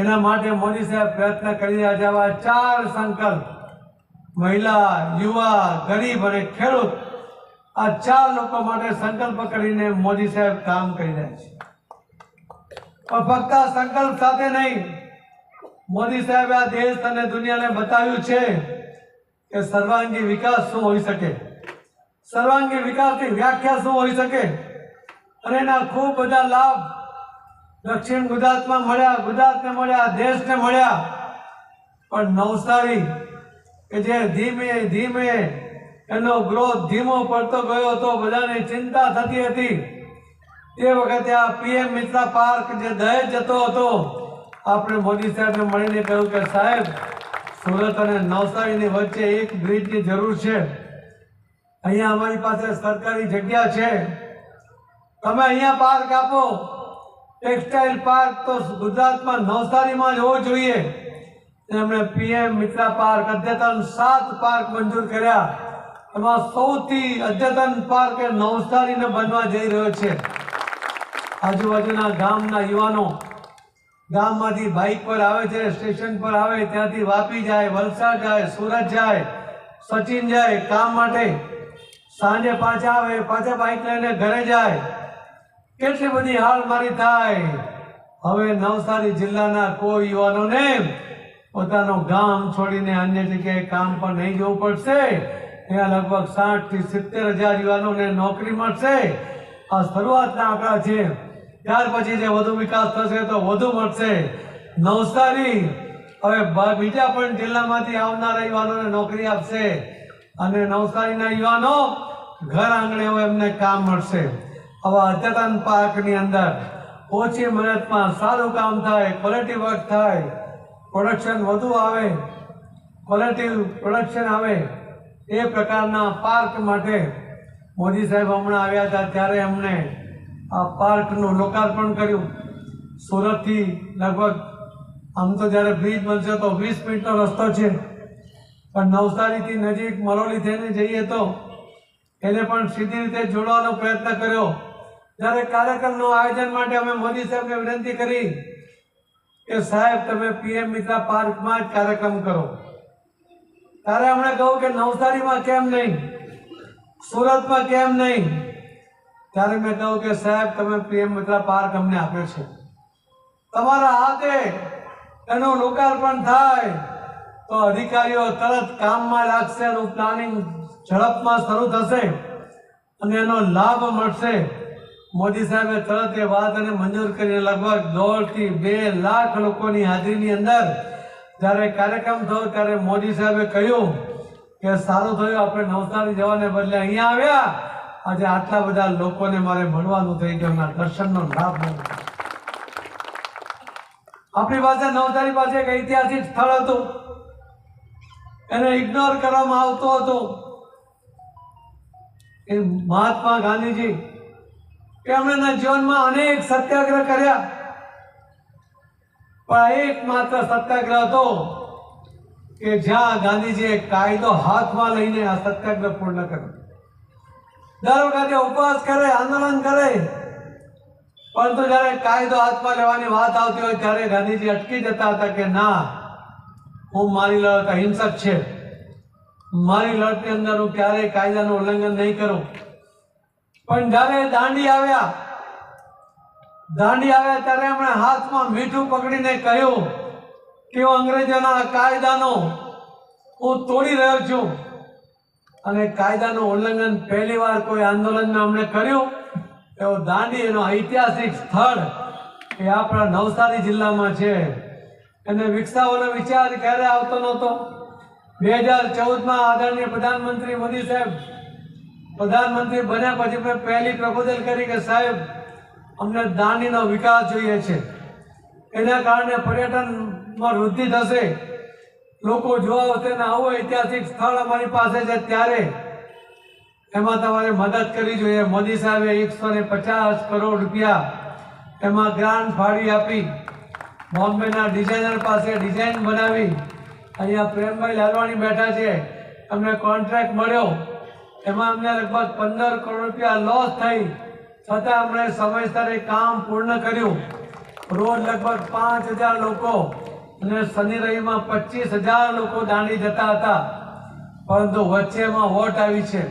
એના માટે મોદી સાહેબ પ્રયત્ન કરી રહ્યા છે. આવા 4 સંકલ્પ, મહિલા, યુવા, ગરીબ અને ખેડૂત, આ 4 લોકો માટે સંકલ્પ કરીને મોદી સાહેબ કામ કરી રહ્યા છે. પણ ફક્ત આ સંકલ્પ સાથે નહીં, મોદી સાહેબે આ દેશ અને દુનિયાને બતાવ્યું છે કે સર્વાંગી વિકાસ શું હોઈ શકે, સર્વાંગી વિકાસની વ્યાખ્યા શું હોઈ શકે, અને એના ખૂબ બધા લાભ દક્ષિણ ગુજરાતમાં મળ્યા, ગુજરાતને મળ્યા, દેશને મળ્યા. પણ નવસારી કે જે ધીમે ધીમે એનો ગ્રોથ ધીમો પડતો ગયો હતો, બધાને ચિંતા થતી હતી, તે વખતે આ PM મિત્ર પાર્ક જે દહેજ જતો હતો, આપણે મોદી સાહેબને મળીને કહ્યું કે સાહેબ, સુરત અને નવસારીની વચ્ચે એક બ્રિજની જરૂર છે. અહીંયા અમારી પાસે સરકારી જગ્યા છે, તમે અહીંયા પાર્ક આપો. ટેક્સટાઇલ પાર્ક તો ગુજરાતમાં નવસારીમાં જ હોવો જોઈએ. એમણે PM મિત્ર પાર્ક અદ્યતન 7 પાર્ક મંજૂર કર્યા. એમાં સૌથી અદ્યતન પાર્ક નવસારીને બનવા જઈ રહ્યો છે. આજુબાજુના ગામના યુવાનો ગામમાંથી બાઇક પર આવે છે, સ્ટેશન પર આવે, ત્યાંથી વાપી જાય, વલસાડ જાય, સુરત જાય, સચિન જાય કામ માટે, સાંજે પાછા આવે, પાછા બાઇક લઈને ઘરે જાય. કેટલી બધી હાલમારી થાય. હવે નવસારી જિલ્લાના કોઈ યુવાનોને પોતાનું ગામ છોડીને અન્ય જગ્યાએ કામ પર નહીં જવું પડશે. ત્યાં લગભગ 60 થી 70 હજાર યુવાનોને નોકરી મળશે. આ શરૂઆતના આંકડા છે. ત્યાર પછી જે વધુ વિકાસ થશે તો વધુ મળશે. નવસારી હવે બીજા પણ જિલ્લામાંથી આવનારા યુવાનોને નોકરી આપશે, અને નવસારીના યુવાનો ઘર આંગણે હવે એમને કામ મળશે. આવા અદ્યતન પાર્કની અંદર ઓછી મહેનતમાં સારું કામ થાય, ક્વોલિટી વર્ક થાય, પ્રોડક્શન વધુ આવે, ક્વોલિટી પ્રોડક્શન આવે, એ પ્રકારના પાર્ક માટે મોદી સાહેબ હમણાં આવ્યા હતા ત્યારે એમણે આ પાર્કનું લોકાર્પણ કર્યું. સુરતથી લગભગ આમ તો જ્યારે બ્રિજ બનશે તો 20 મિનિટનો રસ્તો છે, પણ નવસારીથી નજીક મરોલી થઈને જઈએ તો એને પણ સીધી રીતે જોડવાનો પ્રયત્ન કર્યો. જ્યારે કાર્યક્રમનું આયોજન માટે અમે મોદી સાહેબને વિનંતી કરી કે સાહેબ તમે PM મિત્ર પાર્કમાં જ કાર્યક્રમ કરો. ત્યારે અમને કહ્યું કે નવસારીમાં કેમ નહીં, સુરતમાં કેમ નહીં. ત્યારે મેં કહ્યું કે સાહેબ તમે PM મિત્ર પાર્ક અમને આપ્યો છે, તમારા હાથે એનું લોકાર્પણ થાય તો અધિકારીઓ તરત કામમાં લાગશે, એનું પ્લાનિંગ ઝડપમાં શરૂ થશે અને એનો લાભ મળશે. મોદી સાહેબે તરત એ વાત અને મંજૂર કરીને લગભગ 1.5 થી 2 લાખ લોકોની હાજરીની અંદર જ્યારે કાર્યક્રમ થયો ત્યારે મોદી સાહેબે કહ્યું કે સારું થયું આપણે નવસારી જવાને બદલે અહીંયા આવ્યા. આજે આટલા બધા લોકોને મારે મળવાનું થઈ ગયું, દર્શનનો લાભ મળ્યો. આપણી પાસે નવસારી પાસે એક ઐતિહાસિક સ્થળ હતું, એને ઇગ્નોર કરવામાં આવતો હતો. એ મહાત્મા ગાંધીજી એમના જીવનમાં અનેક સત્યાગ્રહ કર્યા, પણ એકમાત્ર સત્યાગ્રહ હતો કે જ્યાં ગાંધીજીએ કાયદો હાથમાં લઈને આ સત્યાગ્રહ પૂર્ણ કર્યો. દર વખતે ઉપવાસ કરે, આંદોલન કરે, પરંતુ જ્યારે કાયદો હાથમાં લેવાની વાત આવતી હોય ત્યારે ગાંધીજી અટકી જતા હતા કે ના, હું મારી લડત અહિંસક છે, મારી લડતની અંદર હું ક્યારેય કાયદાનું ઉલ્લંઘન નહીં કરું. પણ જ્યારે દાંડી આવ્યા ત્યારે એમણે હાથમાં મીઠું પકડીને કહ્યું કે હું અંગ્રેજોના કાયદાનો હું તોડી રહ્યો છું. અને કાયદાનું ઉલ્લંઘન પહેલી વાર કોઈ આંદોલનમાં અમને કર્યું એવો દાંડી, એનો ઐતિહાસિક સ્થળ એ આપણા નવસારી જિલ્લામાં છે. એને વિકસાવવાનો વિચાર ક્યારે આવતો નહોતો. 2014માં આદરણીય પ્રધાનમંત્રી મોદી સાહેબ પ્રધાનમંત્રી બન્યા પછી મેં પહેલી પ્રપોઝલ કરી કે સાહેબ અમને દાંડીનો વિકાસ જોઈએ છે, એના કારણે પર્યટનમાં વૃદ્ધિ થશે, લોકો જોવા આવશે ને આવું ઐતિહાસિક સ્થળ અમારી પાસે છે, ત્યારે એમાં તમારે મદદ કરવી જોઈએ. મોદી સાહેબે 150 કરોડ રૂપિયા એમાં ગ્રાન્ટ ફાળી આપી, બોમ્બેના ડિઝાઇનર પાસે ડિઝાઇન બનાવી. અહીંયા પ્રેમભાઈ લાલવાણી બેઠા છે, અમને કોન્ટ્રાક્ટ મળ્યો, એમાં અમને લગભગ 15 કરોડ રૂપિયા લોસ થઈ, છતાં અમને સમયસર એ કામ પૂર્ણ કર્યું. રોજ લગભગ 5000 લોકો અને શનિ રવિમાં 25000 લોકો દાંડી જતા હતા, પરંતુ વચ્ચે એમાં વોટ આવી છે.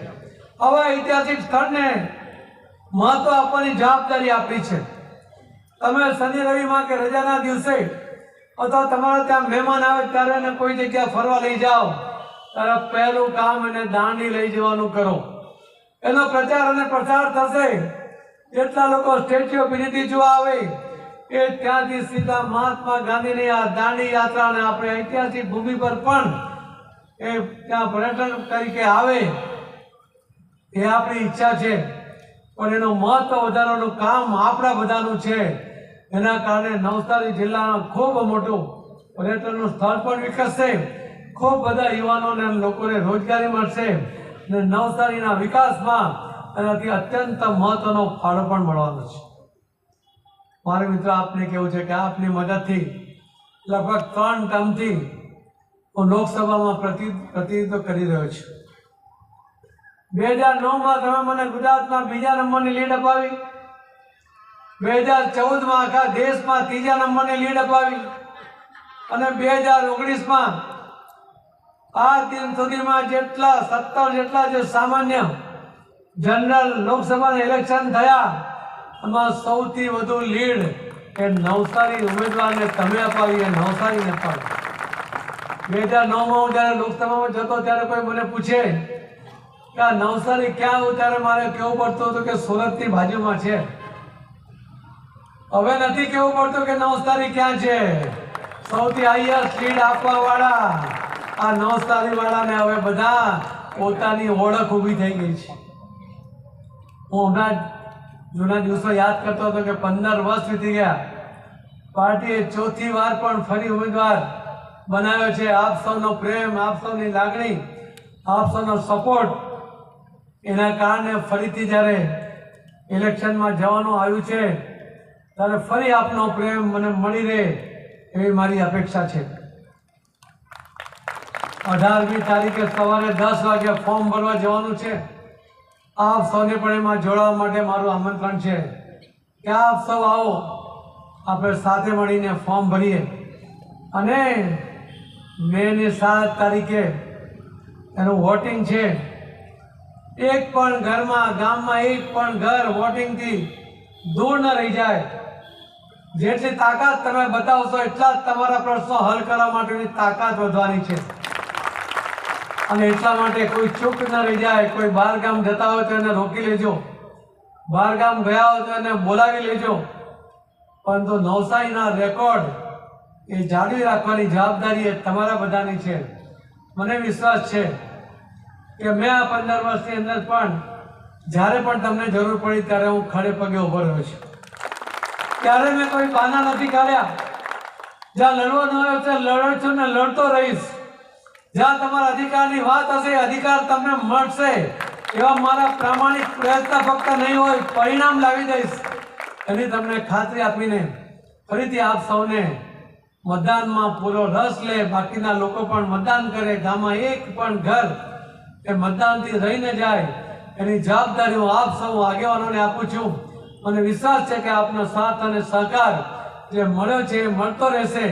આવા ઐતિહાસિક સ્થળને મહત્વ આપવાની જવાબદારી આપી છે. તમે શનિ રવિમાં કે રજાના દિવસે અથવા તમારા ત્યાં મહેમાન આવે ત્યારે એને કોઈ જગ્યા ફરવા લઈ જાઓ, ત્યારે પહેલું કામ એને દાંડી લઈ જવાનું કરો. એનો પ્રચાર અને પ્રસાર થશે. જેટલા લોકો સ્ટેચ્યુ ઓફ યુનિટી જોવા આવે એ ત્યાંથી સીધા મહાત્મા ગાંધીની આ દાંડી યાત્રાને આપણે ઐતિહાસિક ભૂમિ પર પણ એ ત્યાં પર્યટન તરીકે આવે એ આપણી ઈચ્છા છે. પણ એનું મહત્વ વધારવાનું કામ આપણા બધાનું છે. એના કારણે નવસારી જિલ્લાનું ખૂબ મોટું પર્યટનનું સ્થળ પણ વિકસશે, ખૂબ બધા યુવાનોને લોકોને રોજગારી મળશે અને નવસારીના વિકાસમાં એનાથી અત્યંત મહત્વનો ફાળો પણ મળવાનો છે. મારે મિત્રો આપને કેવું છે કે આપની મદદથી લગભગ 3 ટર્મથી હું લોકસભામાં પ્રતિનિધિત્વ કરી રહ્યો છું. 2009માં તમે મને ગુજરાતમાં 2જા નંબરની લીડ અપાવી, 2014માં આખા દેશમાં 3જા નંબરની લીડ અપાવી અને 2019માં આ દિન સુધીમાં જેટલા 17 જેટલા જે સામાન્ય જનરલ લોકસભાના ઇલેક્શન થયા એમાં સૌથી વધુ લીડ એ નવસારી ઉમેદવારને તમે અપાવી, એ નવસારીને અપાવી. 2009માં હું જ્યારે લોકસભામાં જતો ત્યારે કોઈ મને પૂછે કે આ નવસારી ક્યાં આવું, ત્યારે મારે કહેવું પડતું હતું કે સુરતની બાજુમાં છે. હવે નથી કહેવું પડતું કે નવસારી ક્યાં છે. સૌથી હાઈએસ્ટ લીડ આપવા વાળા આ નવસારી વાળાને હવે બધા પોતાની ઓળખ ઊભી થઈ ગઈ છે. હું હમણાં જૂના દિવસો યાદ કરતો હતો કે 15 વર્ષ વીતી ગયા, પાર્ટીએ 4થી વાર પણ ફરી ઉમેદવાર બનાવ્યો છે. આપ સૌનો પ્રેમ, આપ સૌની લાગણી, આપ સૌનો સપોર્ટ, એના કારણે ફરીથી જ્યારે ઇલેક્શનમાં જવાનું આવ્યું છે ત્યારે ફરી આપનો પ્રેમ મને મળી રહે એવી મારી અપેક્ષા છે. 18મી તારીખે સવારે 10 વાગે ફોર્મ ભરવા જવાનું છે. આપ સૌને પણ એમાં જોડાવા માટે મારું આમંત્રણ છે કે આપ સૌ આવો, આપણે સાથે મળીને ફોર્મ ભરીએ અને મેની 7 તારીખે એનું વોટિંગ છે. એક પણ ઘરમાં, ગામમાં એક પણ ઘર વોટિંગથી દૂર ન રહી જાય. જેટલી તાકાત તમે બતાવશો એટલા જ તમારા પ્રશ્નો હલ કરવા માટેની તાકાત વધવાની છે. અને એટલા માટે કોઈ ચૂક ન રહી જાય. કોઈ બહાર ગામ જતા હોય તો એને રોકી લેજો, બહાર ગામ ગયા હોય તો એને બોલાવી લેજો. પરંતુ નવસારીના રેકોર્ડ એ જાળવી રાખવાની જવાબદારી એ તમારા બધાની છે. મને વિશ્વાસ છે કે મેં આ 15 વર્ષની અંદર પણ જ્યારે પણ તમને જરૂર પડી ત્યારે હું ખડે પગે ઊભો રહ્યો છું. ત્યારે મેં કોઈ બહાના નથી કાઢ્યા. જ્યાં લડવાનું હોય ત્યાં લડું છું ને લડતો રહીશ. જ્યાં તમારા અધિકારની વાત હશે, અધિકાર તમને મળશે એવા મારા પ્રામાણિક પ્રયત્ન ફક્ત નહીં હોય, પરિણામ લાવી દઈશ એની તમને ખાતરી આપીને ફરીથી આપ સૌને મતદાનમાં પૂરો રસ લે, બાકીના લોકો પણ મતદાન કરે, ગામમાં એક પણ ઘર એ મતદાનથી રહીને જાય એની જવાબદારી હું આપ સૌ આગેવાનોને આપું છું. મને વિશ્વાસ છે કે આપનો સાથ અને સહકાર જે મળ્યો છે એ મળતો રહેશે.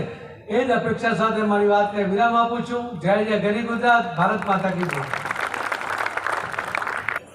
એ જ અપેક્ષા સાથે મારી વાતને વિરામ આપું છું. જય જય ગરી ગુજરાત, ભારત માતા કી જય.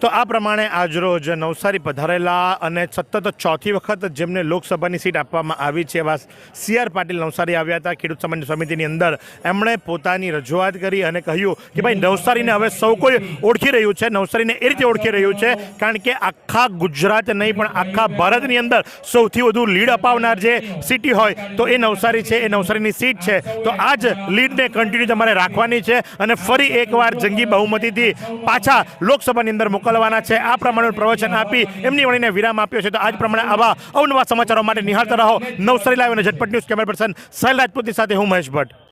તો આ પ્રમાણે આજરોજ નવસારી પધારેલા અને સતત ચોથી વખત જેમને લોકસભાની સીટ આપવામાં આવી છે એવા CR પાટીલ નવસારી આવ્યા હતા ખેડૂત સમન્વય સમિતિની અંદર. એમણે પોતાની રજૂઆત કરી અને કહ્યું કે ભાઈ નવસારીને હવે સૌ કોઈ ઓળખી રહ્યું છે, નવસારીને એ રીતે ઓળખી રહ્યું છે કારણ કે આખા ગુજરાત નહીં પણ આખા ભારતની અંદર સૌથી વધુ લીડ અપાવનાર જે સિટી હોય તો એ નવસારી છે, એ નવસારીની સીટ છે. તો આ જ લીડને કન્ટિન્યુ તમારે રાખવાની છે અને ફરી એકવાર જંગી બહુમતીથી પાછા લોકસભાની અંદર મોકલવાના છે. આ પ્રમાણેનું પ્રવચન આપી એમની વણીને વિરામ આપ્યો છે. તો આજ પ્રમાણે આવા અવનવા સમાચારો માટે નિહાળતા રહો નવસારી લાઈવ અને ઝટપટ ન્યૂઝ. કેમેરા પર્સન સાહિલ રાજપૂતની સાથે હું મહેશ ભટ્ટ.